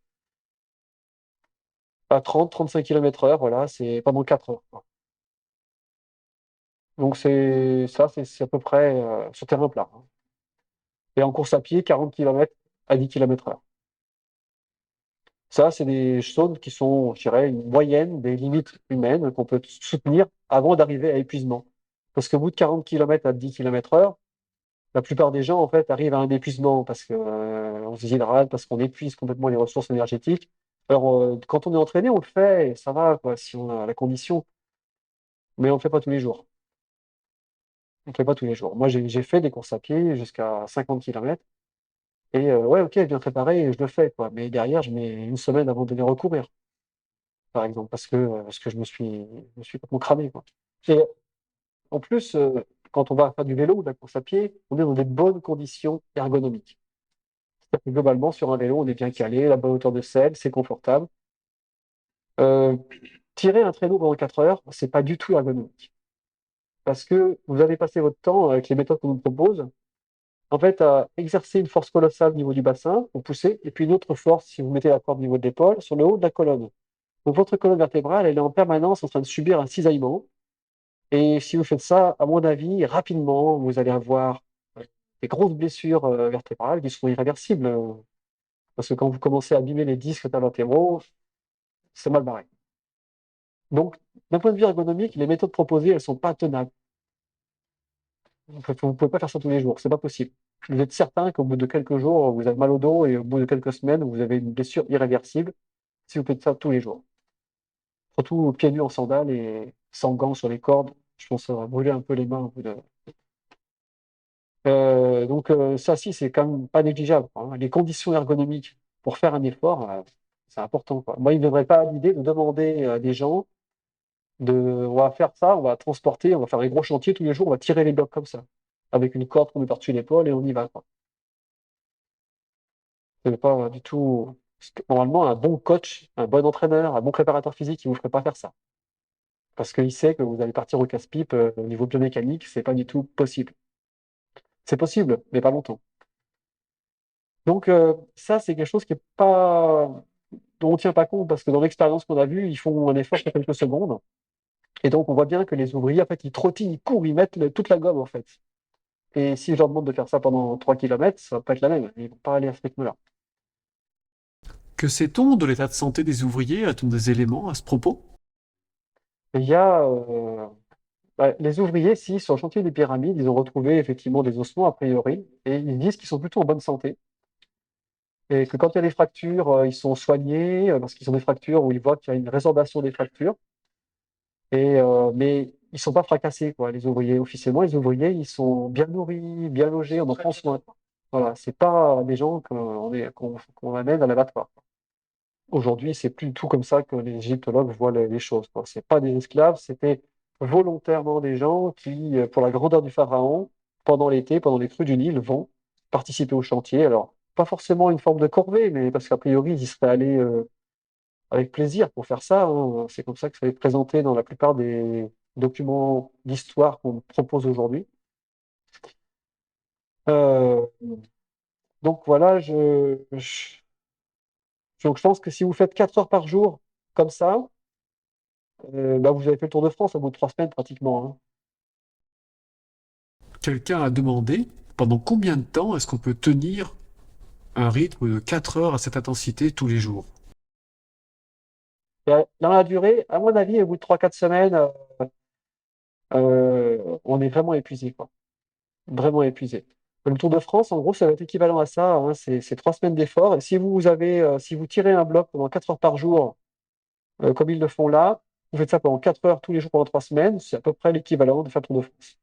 à 30-35 km/h, voilà, c'est pendant 4 heures, quoi. Donc c'est à peu près sur terrain plat, hein. Et en course à pied, 40 km à 10 km/h. Ça, c'est des choses qui sont, je dirais, une moyenne des limites humaines qu'on peut soutenir avant d'arriver à épuisement. Parce qu'au bout de 40 km à 10 km/h, la plupart des gens, en fait, arrivent à un épuisement parce qu'on on se déshydrate, parce qu'on épuise complètement les ressources énergétiques. Alors, quand on est entraîné, on le fait, et ça va, quoi, si on a la condition, mais on ne le fait pas tous les jours. On ne le fait pas tous les jours. Moi, j'ai fait des courses à pied jusqu'à 50 km, et ouais, ok, bien préparé, je le fais, quoi. Mais derrière, je mets une semaine avant de les recourir, par exemple, parce que je me suis complètement cramé, quoi. Et en plus, quand on va faire du vélo ou de la course à pied, on est dans des bonnes conditions ergonomiques. C'est-à-dire que globalement, sur un vélo, on est bien calé, la bonne hauteur de selle, c'est confortable. Euh, Tirer un traîneau pendant 4 heures, c'est pas du tout ergonomique. Parce que vous avez passé votre temps avec les méthodes qu'on vous propose, en fait, à exercer une force colossale au niveau du bassin, vous poussez, et puis une autre force, si vous mettez la corde au niveau de l'épaule, sur le haut de la colonne. Donc votre colonne vertébrale, elle est en permanence en train de subir un cisaillement. Et si vous faites ça, à mon avis, rapidement, vous allez avoir des grosses blessures vertébrales qui seront irréversibles. Parce que quand vous commencez à abîmer les disques latéraux, c'est mal barré. Donc, d'un point de vue ergonomique, les méthodes proposées, elles ne sont pas tenables. Vous ne pouvez pas faire ça tous les jours, c'est pas possible. Vous êtes certain qu'au bout de quelques jours, vous avez mal au dos et au bout de quelques semaines, vous avez une blessure irréversible si vous faites ça tous les jours. Surtout pieds nus en sandales et sans gants sur les cordes. Je pense que ça va brûler un peu les mains au bout de. Donc ça, si, c'est quand même pas négligeable, quoi, hein. Les conditions ergonomiques pour faire un effort, c'est important, quoi. Moi, il ne me viendrait pas à l'idée de demander à des gens on va faire ça, on va transporter, on va faire des gros chantiers tous les jours, on va tirer les blocs comme ça, avec une corde qu'on met par-dessus l'épaule et on y va, quoi. C'est pas du tout. Normalement, un bon coach, un bon entraîneur, un bon préparateur physique, il ne vous ferait pas faire ça. Parce qu'il sait que vous allez partir au casse-pipe au niveau biomécanique, c'est pas du tout possible. C'est possible, mais pas longtemps. Donc ça, c'est quelque chose qui est pas dont on ne tient pas compte parce que dans l'expérience qu'on a vue, ils font un effort pour quelques secondes. Et donc on voit bien que les ouvriers, en fait, ils trottinent, ils courent, ils mettent toute la gomme, en fait. Et si je leur demande de faire ça pendant 3 km, ça va pas être la même. Ils ne vont pas aller à ce rythme-là. Que sait-on de l'état de santé des ouvriers? A-t-on des éléments à ce propos? Et il y a les ouvriers, si sur le chantier des pyramides, ils ont retrouvé effectivement des ossements a priori, et ils disent qu'ils sont plutôt en bonne santé. Et que quand il y a des fractures, ils sont soignés, parce qu'ils ont des fractures où ils voient qu'il y a une résorbation des fractures. Mais ils ne sont pas fracassés, quoi, les ouvriers. Officiellement, les ouvriers, ils sont bien nourris, bien logés, on en prend soin. Voilà, c'est pas des gens qu'on amène à l'abattoir. Aujourd'hui, c'est plus du tout comme ça que les égyptologues voient les choses, quoi. C'est pas des esclaves, c'était volontairement des gens qui, pour la grandeur du pharaon, pendant l'été, pendant les crues du Nil, vont participer au chantier. Alors, pas forcément une forme de corvée, mais parce qu'a priori, ils y seraient allés avec plaisir pour faire ça, hein. C'est comme ça que ça est présenté dans la plupart des documents d'histoire qu'on propose aujourd'hui. Euh, donc voilà, donc je pense que si vous faites 4 heures par jour comme ça, Vous avez fait le Tour de France au bout de 3 semaines pratiquement, hein. Quelqu'un a demandé pendant combien de temps est-ce qu'on peut tenir un rythme de 4 heures à cette intensité tous les jours? Dans la durée, à mon avis, au bout de 3-4 semaines, on est vraiment épuisé, quoi. Vraiment épuisé. Le Tour de France, en gros, ça va être équivalent à ça, hein, c'est 3 semaines d'effort. Et si vous tirez un bloc pendant 4 heures par jour, comme ils le font là, vous faites ça pendant 4 heures tous les jours pendant 3 semaines, c'est à peu près l'équivalent de faire le Tour de France.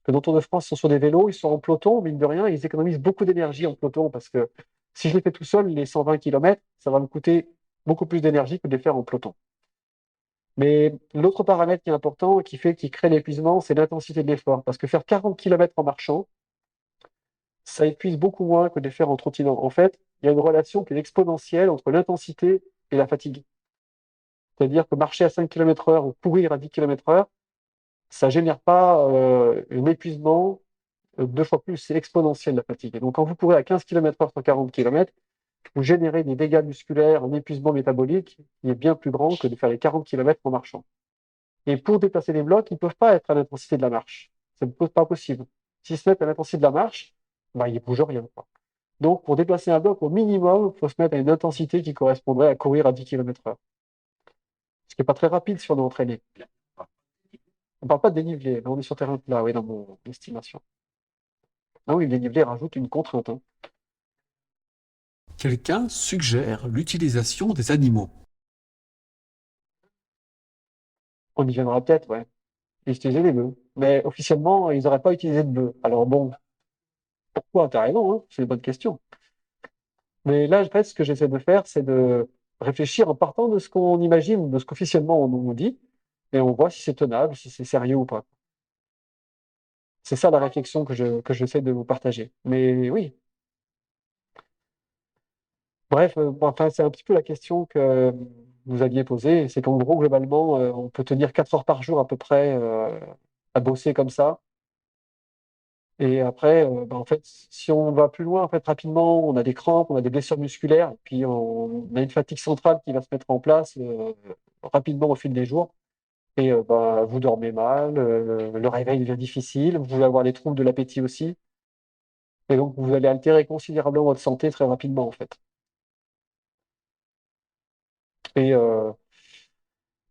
Dans le Tour de France, ils sont sur des vélos, ils sont en peloton, mine de rien, ils économisent beaucoup d'énergie en peloton parce que si je les fais tout seul, les 120 km, ça va me coûter beaucoup plus d'énergie que de les faire en peloton. Mais l'autre paramètre qui est important, qui crée l'épuisement, c'est l'intensité de l'effort. Parce que faire 40 km en marchant, ça épuise beaucoup moins que de les faire en trottinant. En fait, il y a une relation qui est exponentielle entre l'intensité et la fatigue. C'est-à-dire que marcher à 5 km/h ou courir à 10 km/h, ça génère pas un épuisement 2 fois plus, c'est exponentiel la fatigue. Et donc quand vous courez à 15 km/h sur 40 km, vous générez des dégâts musculaires, un épuisement métabolique qui est bien plus grand que de faire les 40 km en marchant. Et pour déplacer les blocs, ils ne peuvent pas être à l'intensité de la marche. Ce n'est pas possible. S'ils se mettent à l'intensité de la marche, ils ne bougent rien, quoi. Donc, pour déplacer un bloc, au minimum, il faut se mettre à une intensité qui correspondrait à courir à 10 km/h. Ce qui n'est pas très rapide si on est entraîné. On ne parle pas de dénivelé, là on est sur terrain plat, oui, dans mon estimation. Ah oui, le dénivelé rajoute une contrainte, hein. Quelqu'un suggère l'utilisation des animaux. On y viendra peut-être, ouais. Ils utilisaient des bœufs. Mais officiellement, ils n'auraient pas utilisé de bœufs. Alors bon, pourquoi? T'as raison, hein, c'est une bonne question. Mais là, en fait, ce que j'essaie de faire, c'est de réfléchir en partant de ce qu'on imagine, de ce qu'officiellement on nous dit, et on voit si c'est tenable, si c'est sérieux ou pas. C'est ça la réflexion que j'essaie de vous partager. Mais oui. Bref, enfin, c'est un petit peu la question que vous aviez posée. C'est qu'en gros, globalement, on peut tenir 4 heures par jour à peu près à bosser comme ça. Et après, en fait, si on va plus loin, en fait, rapidement, on a des crampes, on a des blessures musculaires, et puis on a une fatigue centrale qui va se mettre en place rapidement au fil des jours. Et vous dormez mal, le réveil devient difficile, vous pouvez avoir des troubles de l'appétit aussi. Et donc, vous allez altérer considérablement votre santé très rapidement, en fait. Et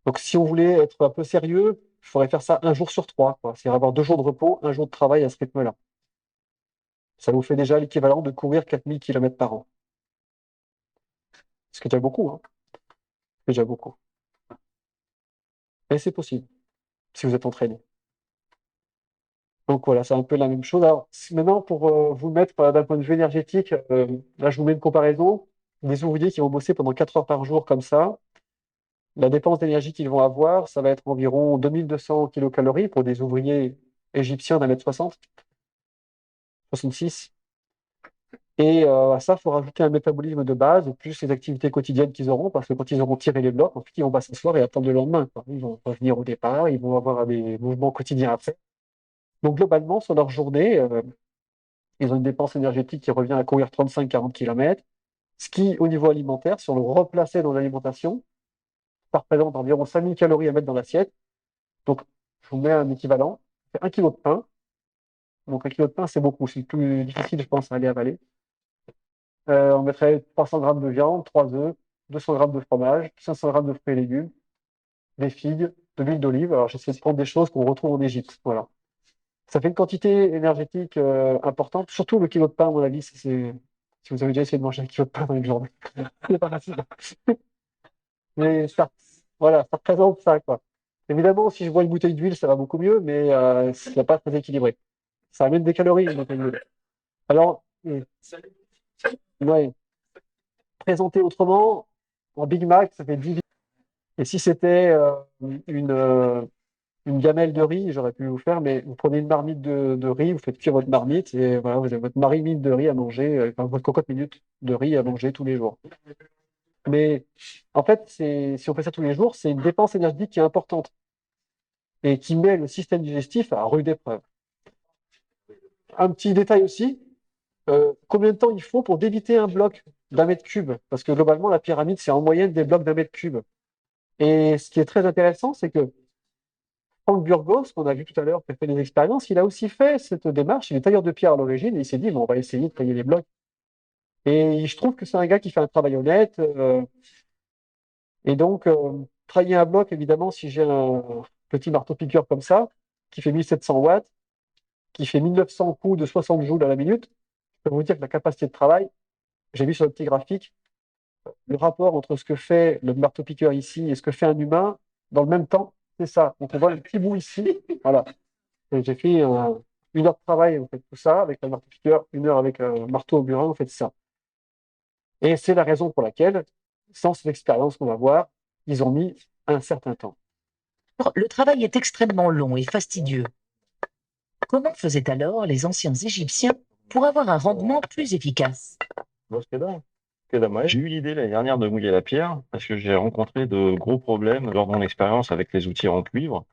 donc, si on voulait être un peu sérieux, il faudrait faire ça 1 jour sur 3, quoi. C'est avoir 2 jours de repos, 1 jour de travail à ce rythme-là. Ça vous fait déjà l'équivalent de courir 4000 km par an. Ce qui est déjà beaucoup, hein. C'est déjà beaucoup. Et c'est possible, si vous êtes entraîné. Donc voilà, c'est un peu la même chose. Alors, maintenant, pour vous mettre d'un point de vue énergétique, là, je vous mets une comparaison. Des ouvriers qui vont bosser pendant 4 heures par jour comme ça, la dépense d'énergie qu'ils vont avoir, ça va être environ 2200 kilocalories pour des ouvriers égyptiens d'1m60, 66. Et à ça, il faut rajouter un métabolisme de base, plus les activités quotidiennes qu'ils auront, parce que quand ils auront tiré les blocs, ensuite, ils vont pas s'asseoir et attendre le lendemain, quoi. Ils vont revenir au départ, ils vont avoir des mouvements quotidiens à faire. Donc globalement, sur leur journée, ils ont une dépense énergétique qui revient à courir 35-40 km, ce qui, au niveau alimentaire, si on le replaçait dans l'alimentation, ça représente environ 5000 calories à mettre dans l'assiette. Donc, je vous mets un équivalent. C'est 1 kg de pain. Donc, 1 kg de pain, c'est beaucoup. C'est plus difficile, je pense, à aller avaler. On mettrait 300 grammes de viande, 3 œufs, 200 grammes de fromage, 500 grammes de fruits et légumes, des figues, de l'huile d'olive. Alors, j'essaie de prendre des choses qu'on retrouve en Égypte. Voilà. Ça fait une quantité énergétique importante. Surtout le kilo de pain, à mon avis, si vous avez déjà essayé de manger 1 kilo de pain dans une journée, c'est pas facile. Mais ça, voilà, ça représente ça, quoi. Évidemment, si je bois une bouteille d'huile, ça va beaucoup mieux, mais c'est pas très équilibré. Ça amène des calories, une bouteille d'huile. Alors, ouais, présenté autrement, en Big Mac, ça fait 10 Big Mac. Et si c'était une gamelle de riz, j'aurais pu vous faire, mais vous prenez une marmite de riz, vous faites cuire votre marmite, et voilà, vous avez votre marmite de riz à manger, votre cocotte minute de riz à manger tous les jours. Mais en fait, si on fait ça tous les jours, c'est une dépense énergétique qui est importante et qui met le système digestif à rude épreuve. Un petit détail aussi, combien de temps il faut pour débiter un bloc d'1 mètre cube? Parce que globalement, la pyramide, c'est en moyenne des blocs d'1 mètre cube. Et ce qui est très intéressant, c'est que Franck Burgos, qu'on a vu tout à l'heure, qui a fait des expériences, il a aussi fait cette démarche. Il est tailleur de pierre à l'origine et il s'est dit, bon, on va essayer de tailler les blocs. Et je trouve que c'est un gars qui fait un travail honnête. Et donc, travailler un bloc, évidemment, si j'ai un petit marteau-piqueur comme ça, qui fait 1700 watts, qui fait 1900 coups de 60 joules à la minute, je peux vous dire que la capacité de travail, j'ai vu sur le petit graphique, le rapport entre ce que fait le marteau-piqueur ici et ce que fait un humain, dans le même temps, c'est ça. Donc on voit le petit bout ici, voilà. Et j'ai fait 1 heure de travail, on fait tout ça, avec un marteau-piqueur, 1 heure avec un marteau au burin, on fait ça. Et c'est la raison pour laquelle, sans cette expérience qu'on va voir, ils ont mis un certain temps. Le travail est extrêmement long et fastidieux. Comment faisaient alors les anciens Égyptiens pour avoir un rendement plus efficace? Moi, ce que dalle. Ouais. J'ai eu l'idée l'année dernière de mouiller la pierre parce que j'ai rencontré de gros problèmes lors de mon expérience avec les outils en cuivre.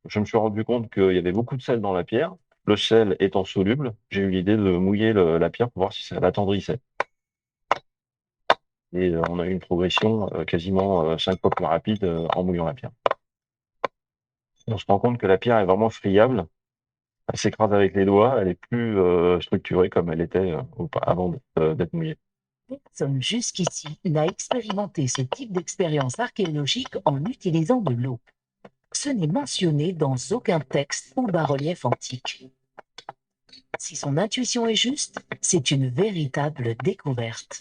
Je me suis rendu compte qu'il y avait beaucoup de sel dans la pierre. Le sel étant soluble, j'ai eu l'idée de mouiller la pierre pour voir si ça l'attendrissait. Et on a eu une progression quasiment 5 fois plus rapide en mouillant la pierre. On se rend compte que la pierre est vraiment friable. Elle s'écrase avec les doigts, elle est plus structurée comme elle était avant d'être mouillée. Personne jusqu'ici n'a expérimenté ce type d'expérience archéologique en utilisant de l'eau. Ce n'est mentionné dans aucun texte ou bas-relief antique. Si son intuition est juste, c'est une véritable découverte.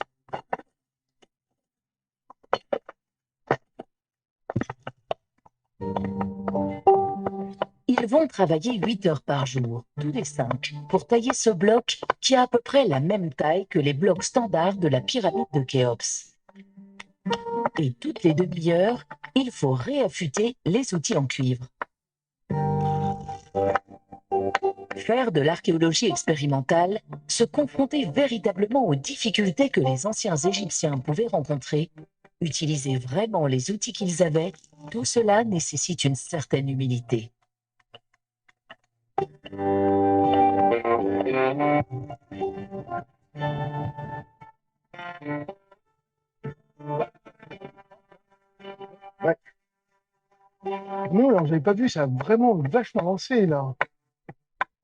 Ils vont travailler 8 heures par jour, tous les 5, pour tailler ce bloc qui a à peu près la même taille que les blocs standards de la pyramide de Khéops. Et toutes les demi-heures, il faut réaffûter les outils en cuivre. Faire de l'archéologie expérimentale, se confronter véritablement aux difficultés que les anciens Égyptiens pouvaient rencontrer, utiliser vraiment les outils qu'ils avaient, tout cela nécessite une certaine humilité. Non, alors j'avais pas vu, ça a vraiment vachement avancé là.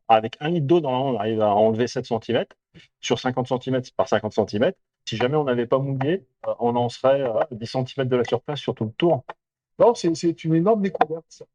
Avec 1 litre d'eau, normalement, on arrive à enlever 7 cm. Sur 50 cm par 50 cm. Si jamais on n'avait pas mouillé, on en serait à 10 cm de la surface sur tout le tour. Non, c'est une énorme découverte, ça.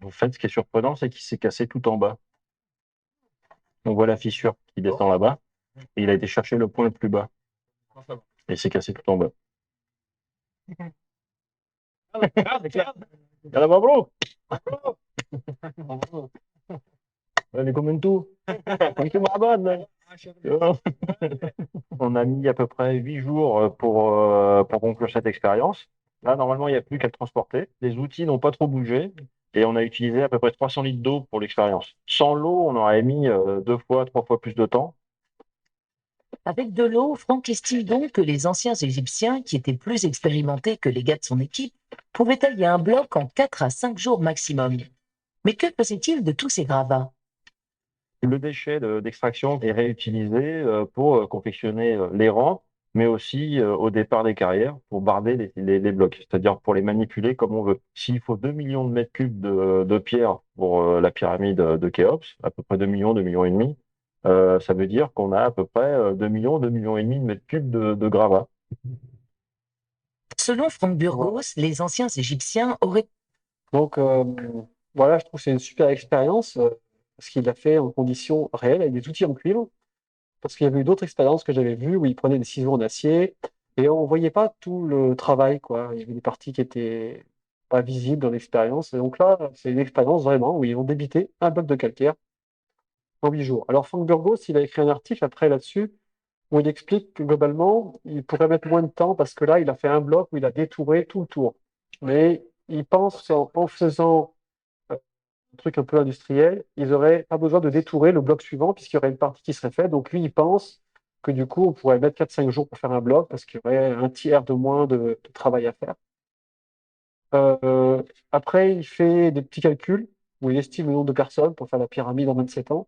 En fait, ce qui est surprenant, c'est qu'il s'est cassé tout en bas. On voit la fissure qui descend là-bas. Et il a été chercher le point le plus bas. Et il s'est cassé tout en bas. Yalla mabrouk. Allez, comme tout. On a mis à peu près 8 jours pour conclure cette expérience. Là, normalement, il n'y a plus qu'à le transporter. Les outils n'ont pas trop bougé. Et on a utilisé à peu près 300 litres d'eau pour l'expérience. Sans l'eau, on aurait mis 2 fois, 3 fois plus de temps. Avec de l'eau, Franck estime donc que les anciens Égyptiens, qui étaient plus expérimentés que les gars de son équipe, pouvaient tailler un bloc en 4 à 5 jours maximum. Mais que faisait-il de tous ces gravats? Le déchet d'extraction est réutilisé pour confectionner les rampes, mais aussi au départ des carrières pour barder les blocs, c'est-à-dire pour les manipuler comme on veut. S'il faut 2 millions de mètres cubes de pierre pour la pyramide de Khéops, à peu près 2 millions, 2 millions et demi, ça veut dire qu'on a à peu près 2 millions, 2 millions et demi de mètres cubes de gravats. Selon Franck Burgos, les anciens Égyptiens auraient... Donc voilà, je trouve que c'est une super expérience parce qu'il l'a fait en conditions réelles avec des outils en cuivre. Parce qu'il y avait eu d'autres expériences que j'avais vues où il prenait des ciseaux en acier et on voyait pas tout le travail, quoi. Il y avait des parties qui étaient pas visibles dans l'expérience. Et donc là, c'est une expérience vraiment où ils ont débité un bloc de calcaire en 8 jours. Alors Franck Burgos, il a écrit un article après là-dessus où il explique que globalement, il pourrait mettre moins de temps parce que là, il a fait un bloc où il a détouré tout le tour. Mais il pense en faisant un truc un peu industriel, ils n'auraient pas besoin de détourer le bloc suivant puisqu'il y aurait une partie qui serait faite. Donc lui, il pense que du coup, on pourrait mettre 4-5 jours pour faire un bloc parce qu'il y aurait un tiers de moins de travail à faire. Euh, Après, il fait des petits calculs où il estime le nombre de personnes pour faire la pyramide en 27 ans,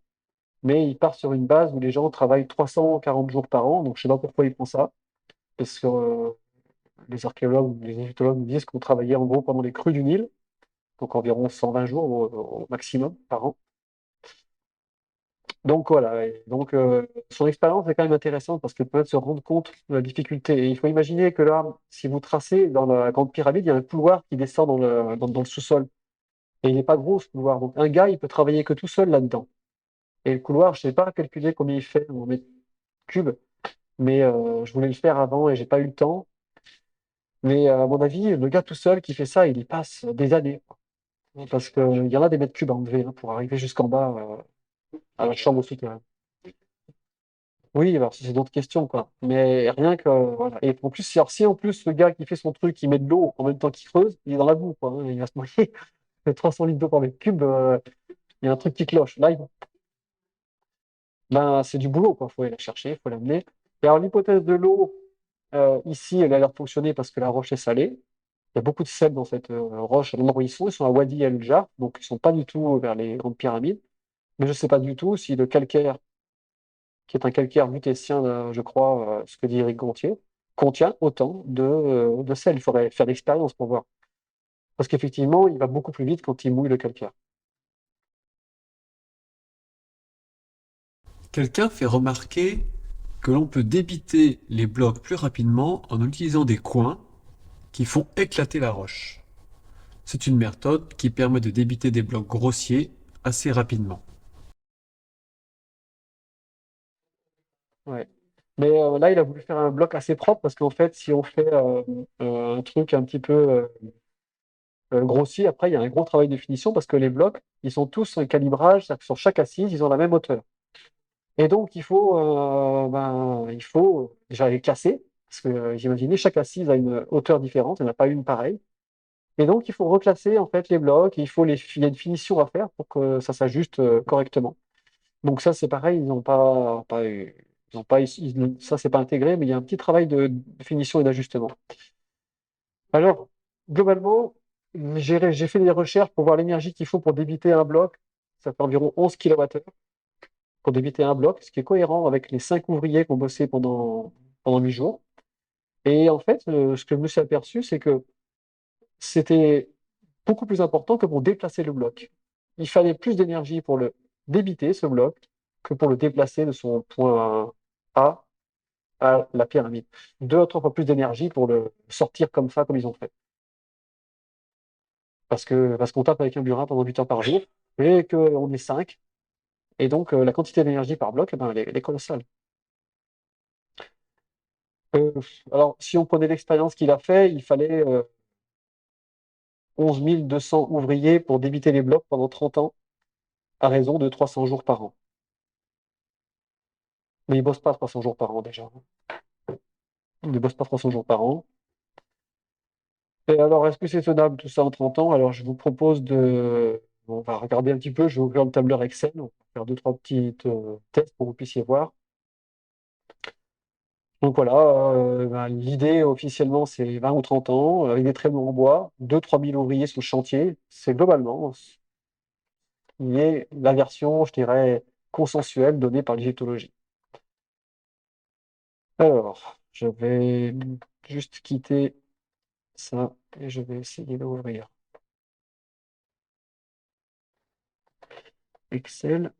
mais il part sur une base où les gens travaillent 340 jours par an, donc je sais pas pourquoi il prend ça, parce que les archéologues, les égyptologues nous disent qu'on travaillait en gros pendant les crues du Nil, donc environ 120 jours au maximum par an. Donc voilà, et donc son expérience est quand même intéressante parce qu'elle peut se rendre compte de la difficulté. Et il faut imaginer que là, si vous tracez dans la grande pyramide, il y a un couloir qui descend dans le sous-sol. Et il n'est pas gros ce couloir. Donc un gars, il peut travailler que tout seul là-dedans. Et le couloir, je ne sais pas calculer combien il fait en mètres cubes, mais je voulais le faire avant et j'ai pas eu le temps. Mais à mon avis, le gars tout seul qui fait ça, il y passe des années. Parce qu'il y en a des mètres cubes à enlever hein, pour arriver jusqu'en bas à la chambre souterraine. Oui, alors c'est d'autres questions, quoi. Mais rien que, voilà. Et en plus, si en plus le gars qui fait son truc, il met de l'eau en même temps qu'il creuse, il est dans la boue, quoi, hein, il va se noyer. 300 litres d'eau par mètre cube, il y a un truc qui cloche. Là, ben, c'est du boulot, quoi. Faut aller la chercher, faut l'amener. Et alors, l'hypothèse de l'eau, ici, elle a l'air de fonctionner parce que la roche est salée. Il y a beaucoup de sel dans cette roche. À l'endroit où ils sont à Wadi El-Jar, donc ils sont pas du tout vers les grandes pyramides. Mais je sais pas du tout si le calcaire qui est un calcaire lutétien, je crois, ce que dit Eric Gontier, contient autant de sel. Il faudrait faire l'expérience pour voir. Parce qu'effectivement, il va beaucoup plus vite quand il mouille le calcaire. Quelqu'un fait remarquer que l'on peut débiter les blocs plus rapidement en utilisant des coins qui font éclater la roche. C'est une méthode qui permet de débiter des blocs grossiers assez rapidement. Ouais. Mais là, il a voulu faire un bloc assez propre parce qu'en fait, si on fait un truc un petit peu grossier, après, il y a un gros travail de finition parce que les blocs, ils sont tous un calibrage, c'est-à-dire que sur chaque assise, ils ont la même hauteur. Et donc, il faut déjà les classer, parce que j'imaginais chaque assise a une hauteur différente, il n'y en a pas une pareille. Et donc, il faut reclasser en fait les blocs, et il y a une finition à faire pour que ça s'ajuste correctement. Donc ça, c'est pareil, ils n'ont pas eu, ils ont pas, ça c'est pas intégré, mais il y a un petit travail de finition et d'ajustement. Alors, globalement, j'ai fait des recherches pour voir l'énergie qu'il faut pour débiter un bloc. Ça fait environ 11 kWh pour débiter un bloc, ce qui est cohérent avec les 5 ouvriers qui ont bossé pendant 8 jours. Et en fait, ce que je me suis aperçu, c'est que c'était beaucoup plus important que pour déplacer le bloc. Il fallait plus d'énergie pour le débiter, ce bloc, que pour le déplacer de son point A à la pyramide. 2 à 3 fois plus d'énergie pour le sortir comme ça, comme ils ont fait. Parce qu'on tape avec un burin pendant 8 heures par jour, et qu'on est 5, et donc la quantité d'énergie par bloc, eh ben, elle est colossale. Euh, alors, si on prenait l'expérience qu'il a fait, il fallait 11 200 ouvriers pour débiter les blocs pendant 30 ans, à raison de 300 jours par an. Mais ils ne bossent pas 300 jours par an déjà. Ils ne bossent pas 300 jours par an. Et alors, est-ce que c'est tenable tout ça en 30 ans? Alors, je vous propose de... On va regarder un petit peu, je vais ouvrir le tableur Excel, on va faire 2, 3 petits tests pour que vous puissiez voir. Donc voilà, ben, l'idée officiellement c'est 20 ou 30 ans, avec des traîneaux en bois, 2 000 à 3 000 ouvriers sur le chantier. C'est globalement il est la version, je dirais, consensuelle donnée par l'égyptologie. Alors, je vais juste quitter ça et je vais essayer d'ouvrir Excel.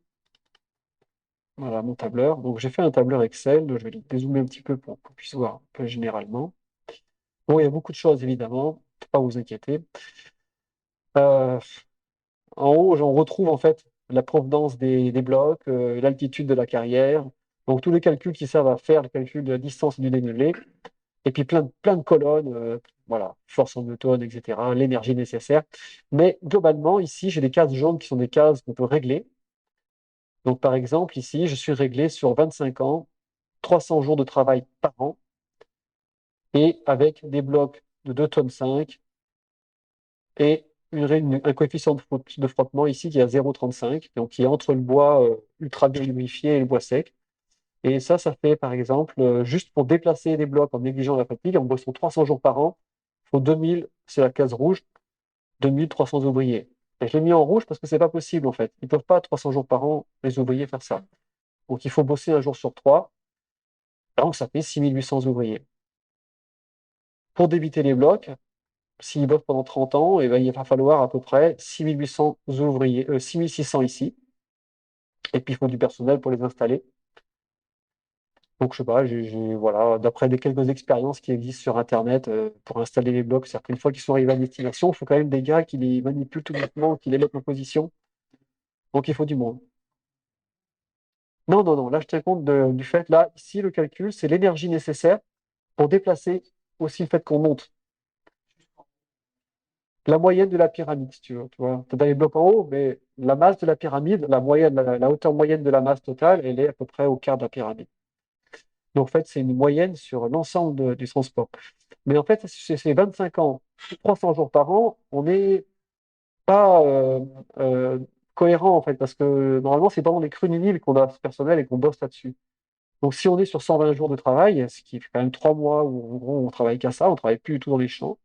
Voilà mon tableur. Donc j'ai fait un tableur Excel, je vais le dézoomer un petit peu pour qu'on puisse voir un peu généralement. Bon, il y a beaucoup de choses évidemment, faut pas vous inquiéter. Euh, En haut, on retrouve en fait la provenance des blocs, l'altitude de la carrière, donc tous les calculs qui servent à faire le calcul de la distance du dénivelé, et puis plein de colonnes, voilà, force en newton, etc., l'énergie nécessaire. Mais globalement, ici, j'ai des cases jaunes qui sont des cases qu'on peut régler. Donc par exemple, ici, je suis réglé sur 25 ans, 300 jours de travail par an, et avec des blocs de 2,5 tonnes et un coefficient de frottement ici qui est à 0,35, donc qui est entre le bois ultra bien lubrifié et le bois sec. Et ça fait par exemple, juste pour déplacer les blocs en négligeant la fatigue, en bossant 300 jours par an, faut 2000, c'est la case rouge, 2300 ouvriers. Et je l'ai mis en rouge parce que c'est pas possible en fait. Ils peuvent pas 300 jours par an, les ouvriers, faire ça. Donc il faut bosser un jour sur 3. Donc ça fait 6800 ouvriers. Pour débiter les blocs, s'ils bossent pendant 30 ans, eh ben, il va falloir à peu près 6800 ouvriers, 6600 ici. Et puis il faut du personnel pour les installer. Donc je sais pas, voilà, d'après des quelques expériences qui existent sur Internet pour installer les blocs, c'est-à-dire qu'une fois qu'ils sont arrivés à destination, il faut quand même des gars qui les manipulent tout doucement, qui les mettent en position. Donc il faut du monde. Non, non, non, là je tiens compte du fait, là, ici le calcul, c'est l'énergie nécessaire pour déplacer aussi le fait qu'on monte. La moyenne de la pyramide, si tu veux. Tu vois, tu as les blocs en haut, mais la masse de la pyramide, la moyenne, la hauteur moyenne de la masse totale, elle est à peu près au quart de la pyramide. Donc en fait, c'est une moyenne sur l'ensemble du transport. Mais en fait, c'est 25 ans, 300 jours par an, on n'est pas euh, cohérent en fait, parce que normalement, c'est pendant les crues du Nil qu'on a ce personnel et qu'on bosse là-dessus. Donc si on est sur 120 jours de travail, ce qui fait quand même 3 mois où en gros on travaille qu'à ça, on travaille plus du tout dans les champs.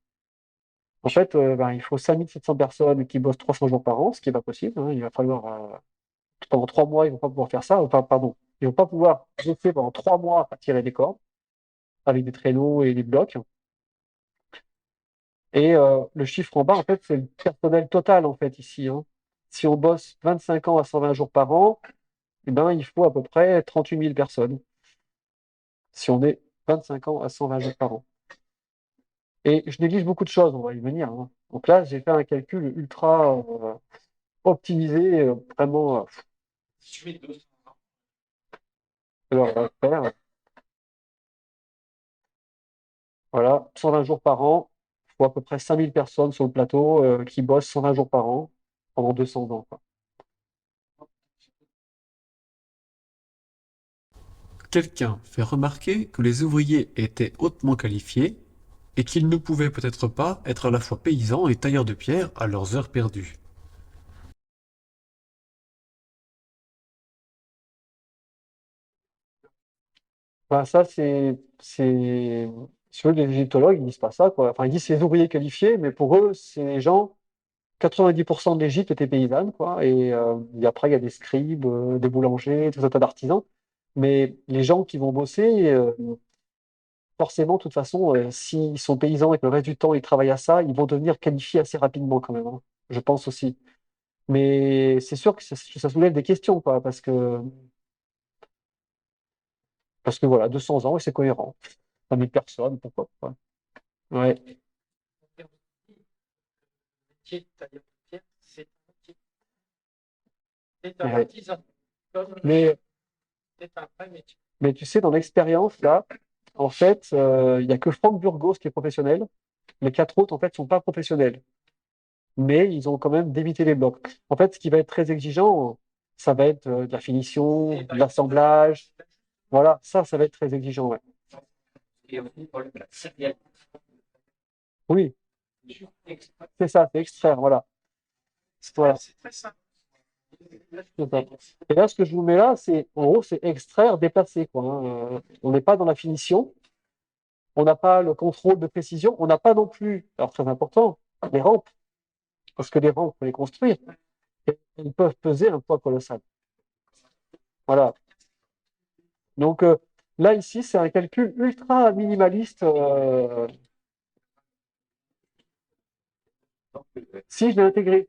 En fait, ben, il faut 5700 personnes qui bossent 300 jours par an, ce qui n'est pas possible, hein. Il va falloir, pendant 3 mois, ils vont pas pouvoir faire ça. Enfin, pardon, ils vont pas pouvoir bosser pendant 3 mois à tirer des cordes avec des traîneaux et des blocs. Et le chiffre en bas, en fait, c'est le personnel total, en fait, ici, hein. Si on bosse 25 ans à 120 jours par an, eh ben, il faut à peu près 38 000 personnes. Si on est 25 ans à 120 jours par an. Et je néglige beaucoup de choses, on va y venir, hein. Donc là, j'ai fait un calcul ultra optimisé, vraiment. Alors, on va faire, voilà, 120 jours par an, il faut à peu près 5000 personnes sur le plateau qui bossent 120 jours par an pendant 200 ans, quoi. Quelqu'un fait remarquer que les ouvriers étaient hautement qualifiés et qu'ils ne pouvaient peut-être pas être à la fois paysans et tailleurs de pierre à leurs heures perdues. Enfin, ça, sur les égyptologues, ils disent pas ça, quoi. Enfin, ils disent c'est les ouvriers qualifiés, mais pour eux, c'est les gens, 90% de l'Égypte était paysanne, quoi. Et après, il y a des scribes, des boulangers, tout un tas d'artisans. Mais les gens qui vont bosser, forcément, de toute façon, s'ils sont paysans et que le reste du temps ils travaillent à ça, ils vont devenir qualifiés assez rapidement quand même, hein. Je pense aussi. Mais c'est sûr que ça soulève des questions, quoi, parce que voilà, 200 ans et c'est cohérent. 5000 personnes, pourquoi pas. Ouais. Ouais. Mais, mais tu sais, dans l'expérience, là, en fait, il n'y a que Franck Burgos qui est professionnel. Les 4 autres, en fait, sont pas professionnels. Mais ils ont quand même débité les blocs. En fait, ce qui va être très exigeant, ça va être de la finition, de l'assemblage. Voilà, ça va être très exigeant, ouais. Oui, c'est ça, c'est extraire, voilà. Voilà, c'est ça. Et là, ce que je vous mets là, en gros, c'est extraire, déplacer, quoi, hein. On n'est pas dans la finition, on n'a pas le contrôle de précision, on n'a pas non plus, alors très important, les rampes, parce que les rampes, il faut les construire. Et elles peuvent peser un poids colossal. Voilà. Donc là, ici, c'est un calcul ultra minimaliste. Si, je l'ai intégré.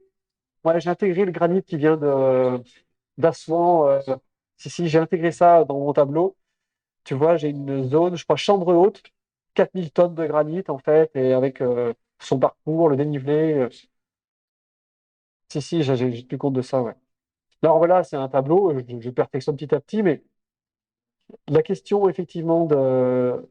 Ouais, j'ai intégré le granit qui vient d'Assouan. Si, j'ai intégré ça dans mon tableau. Tu vois, j'ai une zone, je crois, chambre haute, 4000 tonnes de granit, en fait, et avec son parcours, le dénivelé. Si, j'ai tenu compte de ça, ouais. Alors voilà, c'est un tableau, je perfectionne petit à petit, mais la question, effectivement, de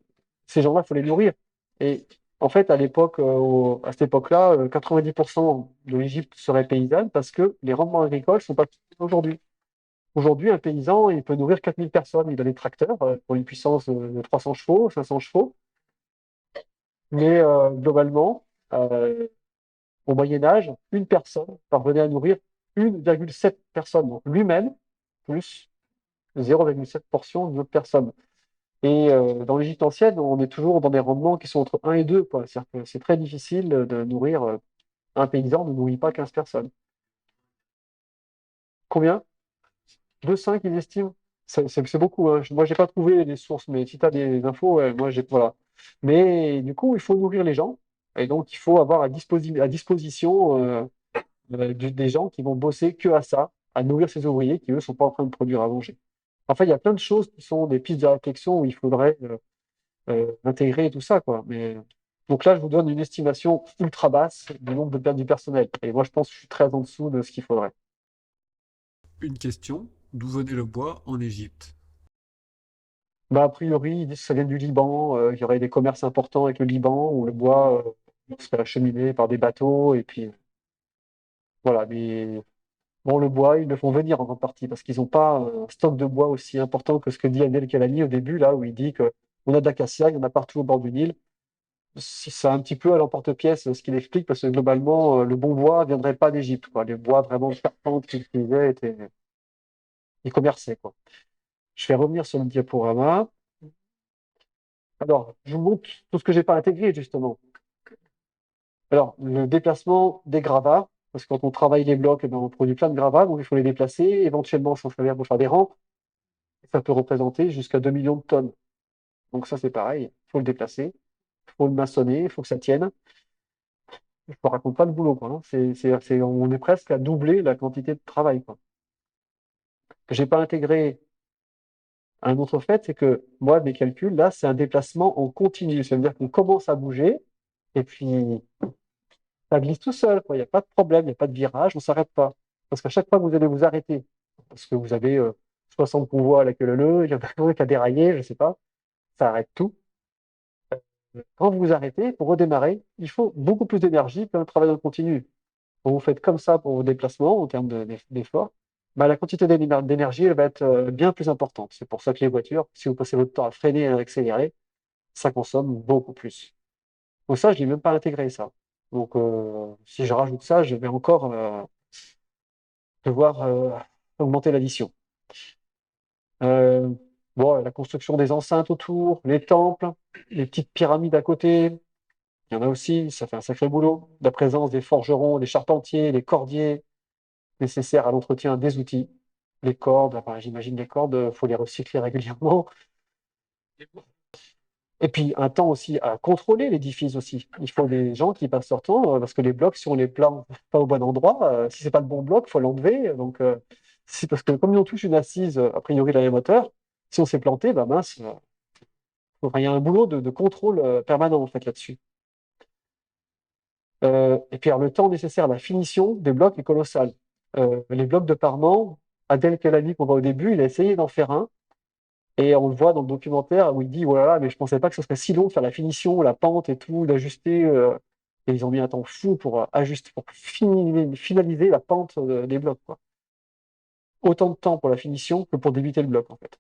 ces gens-là, il faut les nourrir. Et en fait, à cette époque-là, 90% de l'Égypte serait paysanne parce que les rendements agricoles sont pas aujourd'hui. Aujourd'hui, un paysan, il peut nourrir 4000 personnes. Il a des tracteurs pour une puissance de 300 chevaux, 500 chevaux. Mais globalement, au Moyen Âge, une personne parvenait à nourrir 1,7 personnes. Donc lui-même, plus 0,7 portions d'une autre personne. Et dans l'Égypte ancienne, on est toujours dans des rendements qui sont entre 1 et 2, quoi. C'est-à-dire que c'est très difficile de nourrir un paysan ne nourrit pas 15 personnes. Combien? 2,5 ils estiment? C'est beaucoup, hein. Moi, j'ai pas trouvé les sources, mais si tu as des infos, ouais, moi, voilà. Mais du coup, il faut nourrir les gens. Et donc, il faut avoir à disposition des gens qui vont bosser que à ça, à nourrir ces ouvriers qui, eux, sont pas en train de produire à manger. Enfin, il y a plein de choses qui sont des pistes de réflexion où il faudrait intégrer tout ça, quoi. Mais donc là, je vous donne une estimation ultra basse du nombre de pertes du personnel. Et moi, je pense que je suis très en dessous de ce qu'il faudrait. Une question, d'où venait le bois en Égypte? Bah, a priori, ils disent que ça vient du Liban, il y aurait des commerces importants avec le Liban où le bois serait acheminé par des bateaux. Et puis, voilà. Mais bon, le bois, ils le font venir en grande partie parce qu'ils n'ont pas un stock de bois aussi important que ce que dit Adel Kelani au début, là, où il dit qu'on a de l'acacia, il y en a partout au bord du Nil. C'est un petit peu à l'emporte-pièce ce qu'il explique parce que globalement, le bon bois ne viendrait pas d'Égypte, quoi. Les bois vraiment de charpente qu'ils utilisaient ils commerçaient, quoi. Je vais revenir sur le diaporama. Alors, je vous montre tout ce que j'ai pas intégré, justement. Alors, le déplacement des gravats, parce que quand on travaille les blocs, eh ben, on produit plein de gravats, donc il faut les déplacer, éventuellement s'en servir pour faire des rampes. Ça peut représenter jusqu'à 2 millions de tonnes. Donc ça, c'est pareil, il faut le déplacer, il faut le maçonner, il faut que ça tienne. Je ne raconte pas le boulot, quoi, hein. On est presque à doubler la quantité de travail, quoi. Que j'ai pas intégré un autre fait, c'est que moi, mes calculs, là, c'est un déplacement en continu. C'est-à-dire qu'on commence à bouger, et puis ça glisse tout seul, quoi. Il n'y a pas de problème, il n'y a pas de virage, on ne s'arrête pas. Parce qu'à chaque fois que vous allez vous arrêter, parce que vous avez 60 convois à la queue leu, il y en a un qui a déraillé, je ne sais pas, ça arrête tout. Quand vous vous arrêtez, pour redémarrer, il faut beaucoup plus d'énergie qu'un travail en continu. Quand vous faites comme ça pour vos déplacements, en termes d'effort, bah, la quantité d'énergie, elle va être bien plus importante. C'est pour ça que les voitures, si vous passez votre temps à freiner et à accélérer, ça consomme beaucoup plus. Donc ça, je n'ai même pas intégré ça. Donc si je rajoute ça, je vais encore devoir augmenter l'addition. Euh, bon, la construction des enceintes autour, les temples, les petites pyramides à côté, il y en a aussi, ça fait un sacré boulot. La présence des forgerons, des charpentiers, des cordiers nécessaires à l'entretien des outils. Les cordes, enfin, j'imagine les cordes, il faut les recycler régulièrement. Et puis un temps aussi à contrôler l'édifice aussi. Il faut des gens qui passent leur temps, parce que les blocs, si on les plante pas au bon endroit, si c'est pas le bon bloc, il faut l'enlever. Donc c'est parce que comme ils ont tous une assise, a priori dans les moteurs, si on s'est planté, bah mince, enfin, il y a un boulot de contrôle permanent en fait là-dessus. Et puis alors, le temps nécessaire à la finition des blocs est colossal. Les blocs de parement, Adel Kelani qu'on voit au début, il a essayé d'en faire un. Et on le voit dans le documentaire où il dit, oh là là, mais je pensais pas que ce serait si long de faire la finition, la pente et tout, d'ajuster. Et ils ont mis un temps fou pour ajuster, pour finaliser la pente des blocs, quoi. Autant de temps pour la finition que pour débiter le bloc, en fait.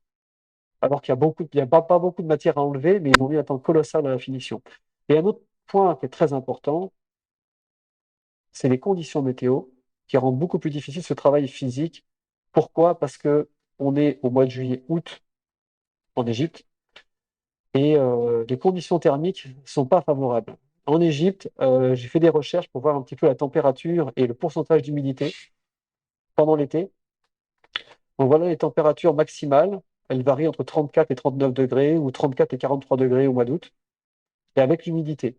Alors il y a pas beaucoup de matière à enlever, mais ils ont mis un temps colossal à la finition. Et un autre point qui est très important, c'est les conditions météo qui rendent beaucoup plus difficile ce travail physique. Pourquoi? Parce que on est au mois de juillet-août en Égypte. Et les conditions thermiques sont pas favorables. En Égypte, j'ai fait des recherches pour voir un petit peu la température et le pourcentage d'humidité pendant l'été. Donc voilà les températures maximales. Elles varient entre 34 et 39 degrés ou 34 et 43 degrés au mois d'août, et avec l'humidité.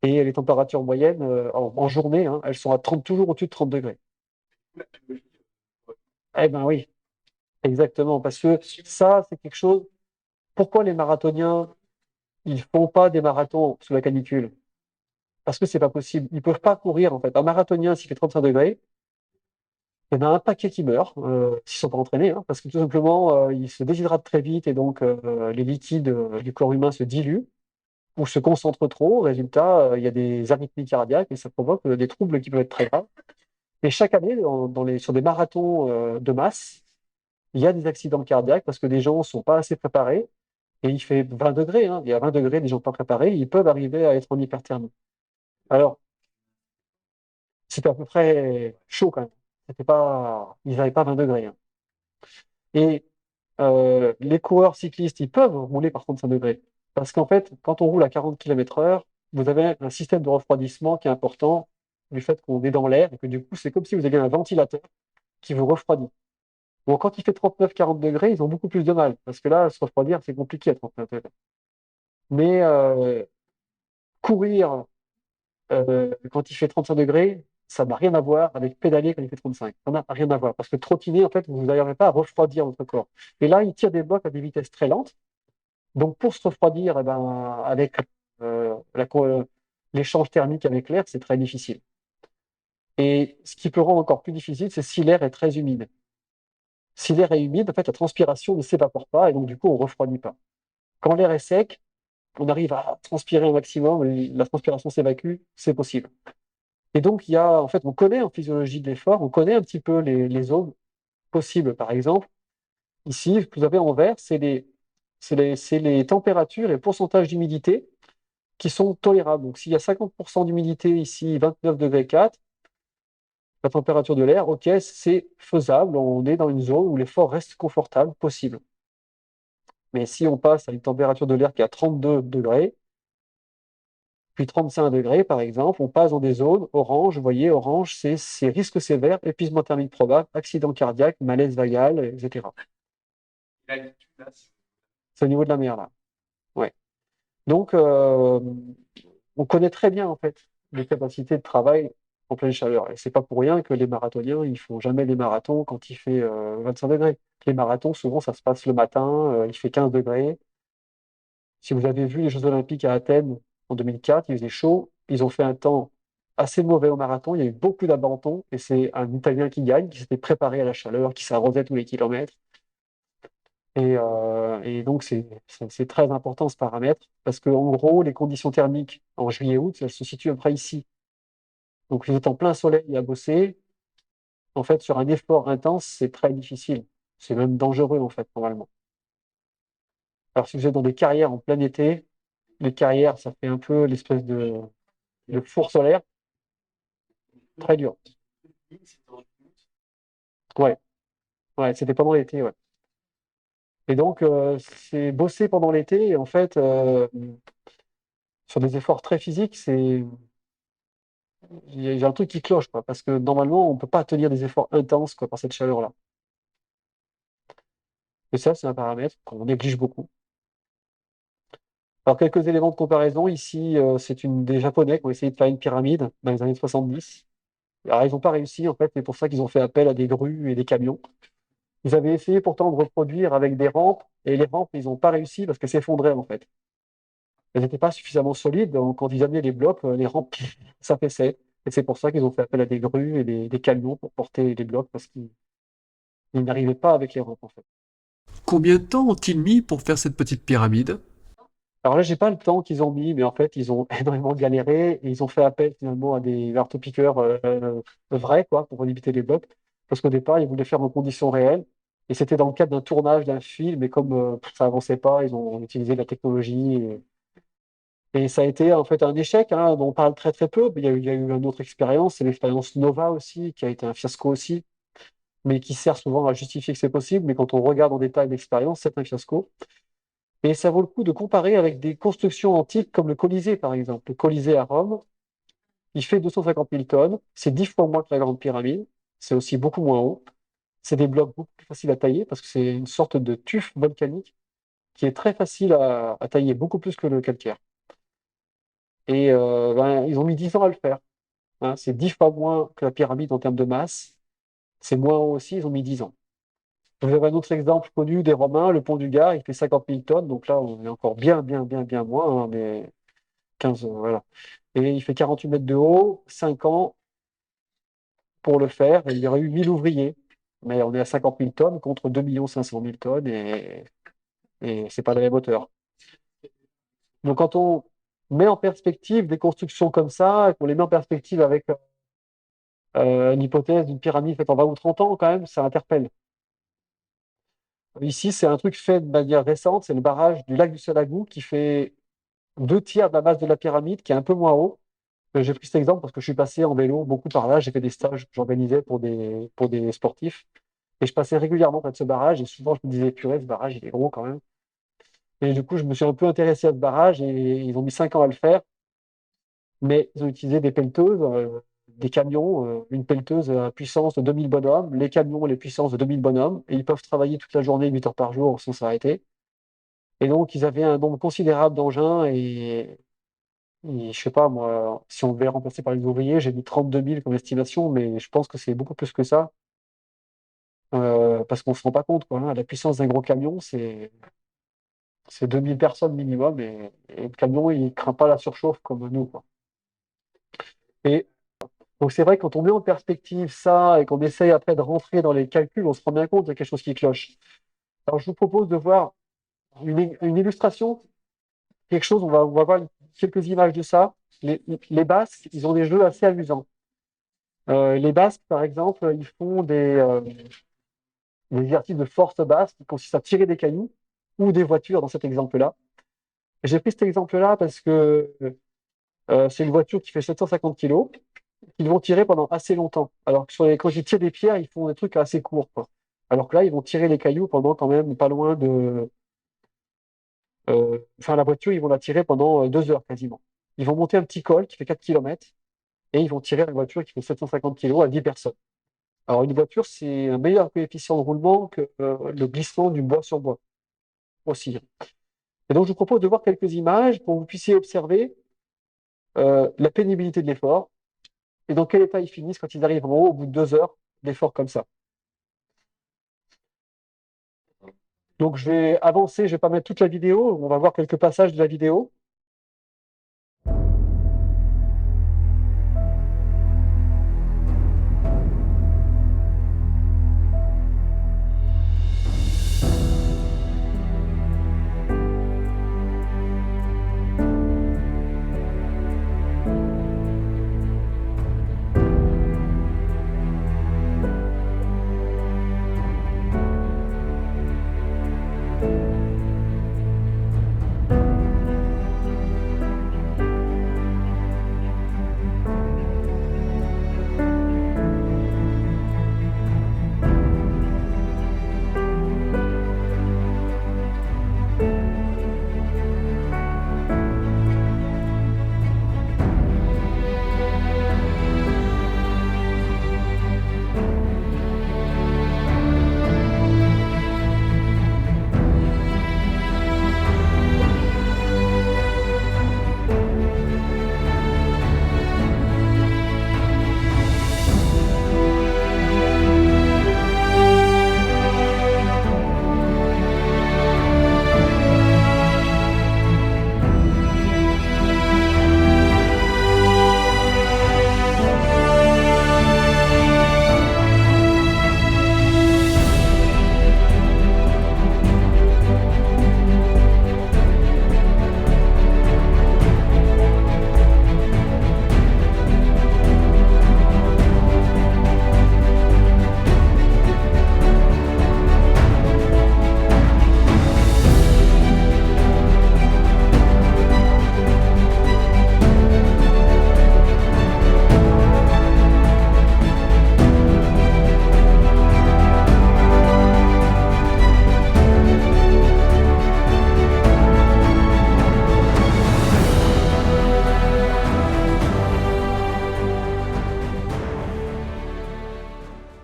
Et les températures moyennes en journée, hein, elles sont à 30, toujours au-dessus de 30 degrés. Eh ben oui, exactement. Parce que ça, c'est quelque chose. Pourquoi les marathoniens, ils font pas des marathons sous la canicule? Parce que c'est pas possible. Ils peuvent pas courir, en fait. Un marathonien, s'il fait 35 degrés, il y en a un paquet qui meurt, s'ils sont pas entraînés, hein, parce que tout simplement, ils se déshydratent très vite et donc les liquides du corps humain se diluent ou se concentrent trop. Résultat, il y a des arythmies cardiaques et ça provoque des troubles qui peuvent être très graves. Et chaque année, sur des marathons de masse, il y a des accidents cardiaques parce que des gens sont pas assez préparés et il fait 20 degrés, hein. Il y a 20 degrés, des gens pas préparés, ils peuvent arriver à être en hyperthermie. Alors, c'était à peu près chaud quand même. C'était pas, ils n'avaient pas 20 degrés, hein. Et les coureurs cyclistes, ils peuvent rouler par 35 degrés. Parce qu'en fait, quand on roule à 40 km/h, vous avez un système de refroidissement qui est important du fait qu'on est dans l'air et que du coup, c'est comme si vous aviez un ventilateur qui vous refroidit. Bon, quand il fait 39-40 degrés, ils ont beaucoup plus de mal parce que là, se refroidir, c'est compliqué à 39 degrés. Mais courir quand il fait 35 degrés, ça n'a rien à voir avec pédaler quand il fait 35. Ça n'a rien à voir parce que trottiner, en fait, vous n'arriverez pas à refroidir votre corps. Et là, il tire des blocs à des vitesses très lentes. Donc, pour se refroidir, eh ben, avec l'échange thermique avec l'air, c'est très difficile. Et ce qui peut rendre encore plus difficile, c'est si l'air est très humide. Si l'air est humide, en fait, la transpiration ne s'évapore pas et donc, du coup, on ne refroidit pas. Quand l'air est sec, on arrive à transpirer un maximum, la transpiration s'évacue, c'est possible. Et donc, en fait, on connaît en physiologie de l'effort, on connaît un petit peu les zones possibles. Par exemple, ici, ce que vous avez en vert, c'est les températures et le pourcentage d'humidité qui sont tolérables. Donc, s'il y a 50% d'humidité ici, 29 degrés 4, la température de l'air, ok, c'est faisable, on est dans une zone où l'effort reste confortable, possible. Mais si on passe à une température de l'air qui est à 32 degrés, puis 35 degrés par exemple, on passe dans des zones orange. Vous voyez, orange, c'est risque sévère, épuisement thermique probable, accident cardiaque, malaise vagal, etc. C'est au niveau de la mer là. Ouais. Donc, on connaît très bien en fait les capacités de travail en pleine chaleur. Et c'est pas pour rien que les marathoniens, ils font jamais les marathons quand il fait 25 degrés. Les marathons, souvent, ça se passe le matin, il fait 15 degrés. Si vous avez vu les Jeux Olympiques à Athènes en 2004, il faisait chaud. Ils ont fait un temps assez mauvais au marathon. Il y a eu beaucoup d'abandons et c'est un Italien qui gagne, qui s'était préparé à la chaleur, qui s'arrosait tous les kilomètres. Et donc, c'est très important ce paramètre parce qu'en gros, les conditions thermiques en juillet-août, elles se situent à peu près ici. Donc, vous êtes en plein soleil à bosser. En fait, sur un effort intense, c'est très difficile. C'est même dangereux, en fait, normalement. Alors, si vous êtes dans des carrières en plein été, les carrières, ça fait un peu l'espèce de four solaire. Très dur. Ouais, ouais, c'était pendant l'été, ouais. Et donc, c'est bosser pendant l'été, et en fait, sur des efforts très physiques, il y a un truc qui cloche, quoi, parce que normalement, on ne peut pas tenir des efforts intenses, quoi, par cette chaleur-là. Et ça, c'est un paramètre qu'on néglige beaucoup. Alors, quelques éléments de comparaison. Ici, c'est des Japonais qui ont essayé de faire une pyramide dans les années 70. Alors, ils n'ont pas réussi, en fait, c'est pour ça qu'ils ont fait appel à des grues et des camions. Ils avaient essayé pourtant de reproduire avec des rampes, et les rampes, ils n'ont pas réussi parce qu'elles s'effondraient, en fait. Elles n'étaient pas suffisamment solides, donc quand ils amenaient les blocs, les rampes s'affaissaient. Et c'est pour ça qu'ils ont fait appel à des grues et des camions pour porter les blocs, parce qu'ils n'arrivaient pas avec les rampes, en fait. Combien de temps ont-ils mis pour faire cette petite pyramide? Alors là, j'ai pas le temps qu'ils ont mis, mais en fait, ils ont énormément galéré et ils ont fait appel finalement à des marteaux-piqueurs vrais, quoi, pour limiter les blocs. Parce qu'au départ, ils voulaient faire en conditions réelles. Et c'était dans le cadre d'un tournage d'un film, et comme ça avançait pas, ils ont utilisé la technologie. Et ça a été en fait un échec, hein, dont on parle très très peu. Mais il y a eu une autre expérience, c'est l'expérience Nova aussi, qui a été un fiasco aussi, mais qui sert souvent à justifier que c'est possible. Mais quand on regarde en détail l'expérience, c'est un fiasco. Et ça vaut le coup de comparer avec des constructions antiques comme le Colisée, par exemple. Le Colisée à Rome, il fait 250 000 tonnes, c'est 10 fois moins que la Grande Pyramide, c'est aussi beaucoup moins haut. C'est des blocs beaucoup plus faciles à tailler parce que c'est une sorte de tuf volcanique qui est très facile à tailler, beaucoup plus que le calcaire. Et ils ont mis 10 ans à le faire, hein. C'est 10 fois moins que la pyramide en termes de masse, c'est moins haut aussi, ils ont mis 10 ans. Vous avez un autre exemple connu des Romains, le pont du Gard, il fait 50 000 tonnes, donc là on est encore bien, bien, bien, bien moins, hein, mais 15, voilà. Et il fait 48 mètres de haut, 5 ans pour le faire, et il y aurait eu 1000 ouvriers. Mais on est à 50 000 tonnes contre 2 500 000 tonnes, et c'est pas de la même hauteur. Donc quand on met en perspective des constructions comme ça, et qu'on les met en perspective avec l'hypothèse d'une pyramide faite en 20 ou 30 ans, quand même, ça interpelle. Ici, c'est un truc fait de manière récente, c'est le barrage du lac du Salagou qui fait 2 tiers de la masse de la pyramide, qui est un peu moins haut. J'ai pris cet exemple parce que je suis passé en vélo beaucoup par là, j'ai fait des stages que j'organisais pour des sportifs. Et je passais régulièrement près de ce barrage et souvent je me disais, purée, ce barrage, il est gros quand même. Et du coup, je me suis un peu intéressé à ce barrage et ils ont mis 5 ans à le faire. Mais ils ont utilisé des pelleteuses, des camions, une pelleteuse à puissance de 2000 bonhommes, les camions, les puissances de 2000 bonhommes, et ils peuvent travailler toute la journée, 8 heures par jour, sans s'arrêter. Et donc, ils avaient un nombre considérable d'engins et je sais pas, moi, si on devait remplacer par les ouvriers, j'ai mis 32 000 comme estimation, mais je pense que c'est beaucoup plus que ça, parce qu'on se rend pas compte, quoi, hein. La puissance d'un gros camion, c'est 2000 personnes minimum, et le camion, il craint pas la surchauffe comme nous, quoi. Et donc c'est vrai que quand on met en perspective ça et qu'on essaye après de rentrer dans les calculs, on se rend bien compte qu'il y a quelque chose qui cloche. Alors je vous propose de voir une illustration, quelque chose, on va voir quelques images de ça. Les Basques, ils ont des jeux assez amusants. Les Basques, par exemple, ils font des exercices de force basque qui consistent à tirer des cailloux ou des voitures dans cet exemple-là. J'ai pris cet exemple-là parce que c'est une voiture qui fait 750 kg. Ils vont tirer pendant assez longtemps. Alors que quand ils tirent des pierres, ils font des trucs assez courts, quoi. Alors que là, ils vont tirer les cailloux pendant quand même pas loin de. Enfin, la voiture, ils vont la tirer pendant 2 heures quasiment. Ils vont monter un petit col qui fait 4 km et ils vont tirer la voiture qui fait 750 kg à 10 personnes. Alors, une voiture, c'est un meilleur coefficient de roulement que le glissement du bois sur bois aussi. Et donc, je vous propose de voir quelques images pour que vous puissiez observer la pénibilité de l'effort et dans quel état ils finissent quand ils arrivent en haut au bout de 2 heures d'effort comme ça. Donc je vais avancer, je vais pas mettre toute la vidéo, on va voir quelques passages de la vidéo.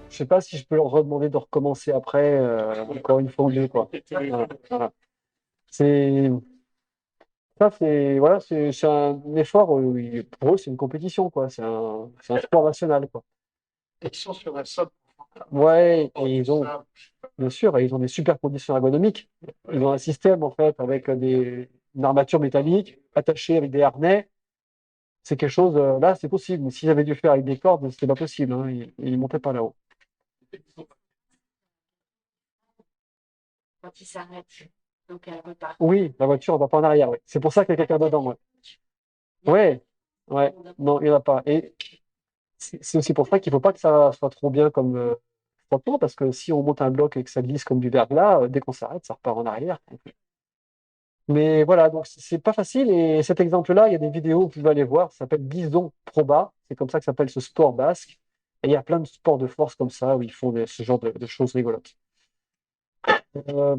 Je sais pas si je peux leur redemander de recommencer après, encore une fois ou deux, quoi. Voilà. C'est ça, c'est voilà, c'est un effort. Pour eux, c'est une compétition, quoi. C'est un sport national, quoi. Ils sont sur un sol. Ouais, et bien sûr, et ils ont des super conditions ergonomiques. Ils ont un système en fait avec une armature métallique attachée avec des harnais. C'est quelque chose, là, c'est possible. Mais s'ils avaient dû faire avec des cordes, c'était pas possible, hein. Ils montaient pas là-haut. Quand il s'arrête, donc elle repart. Oui, la voiture, on va pas en arrière, ouais. C'est pour ça qu'il y a quelqu'un dedans, ouais. Ouais, ouais. Non, il n'y en a pas. Et c'est aussi pour ça qu'il faut pas que ça soit trop bien comme frottement, parce que si on monte un bloc et que ça glisse comme du verglas, dès qu'on s'arrête, ça repart en arrière. Mais voilà, donc c'est pas facile. Et cet exemple-là, il y a des vidéos, vous pouvez aller voir, ça s'appelle Bison Proba. C'est comme ça que s'appelle ce sport basque. Et il y a plein de sports de force comme ça où ils font ce genre de choses rigolotes. Euh,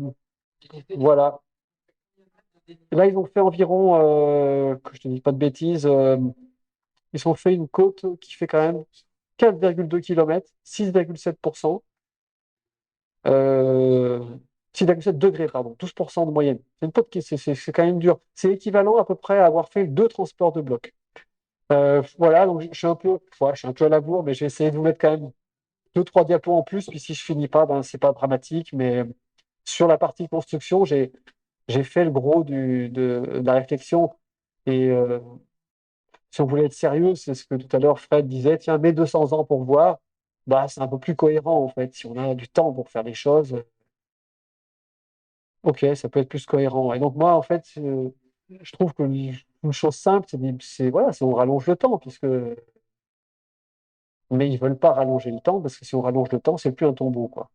voilà. Là, ils ont fait environ, que je te dis pas de bêtises, ils ont fait une côte qui fait quand même 4,2 km, 6,7%, 6,7 degrés, pardon, 12% de moyenne. C'est une côte qui, c'est quand même dur. C'est équivalent à peu près à avoir fait 2 transports de blocs. Voilà, donc je suis un peu, ouais, je suis un peu à la bourre, mais j'ai essayé de vous mettre quand même 2, 3 diapos en plus, puis si je finis pas, ben c'est pas dramatique, mais sur la partie construction, j'ai fait le gros de la réflexion. Et si on voulait être sérieux, c'est ce que tout à l'heure Fred disait, tiens, mets 200 ans pour voir, bah c'est un peu plus cohérent en fait. Si on a du temps pour faire les choses, ok, ça peut être plus cohérent. Et donc moi, en fait, je trouve que une chose simple, voilà, c'est on rallonge le temps, puisque mais ils veulent pas rallonger le temps, parce que si on rallonge le temps, c'est plus un tombeau, quoi.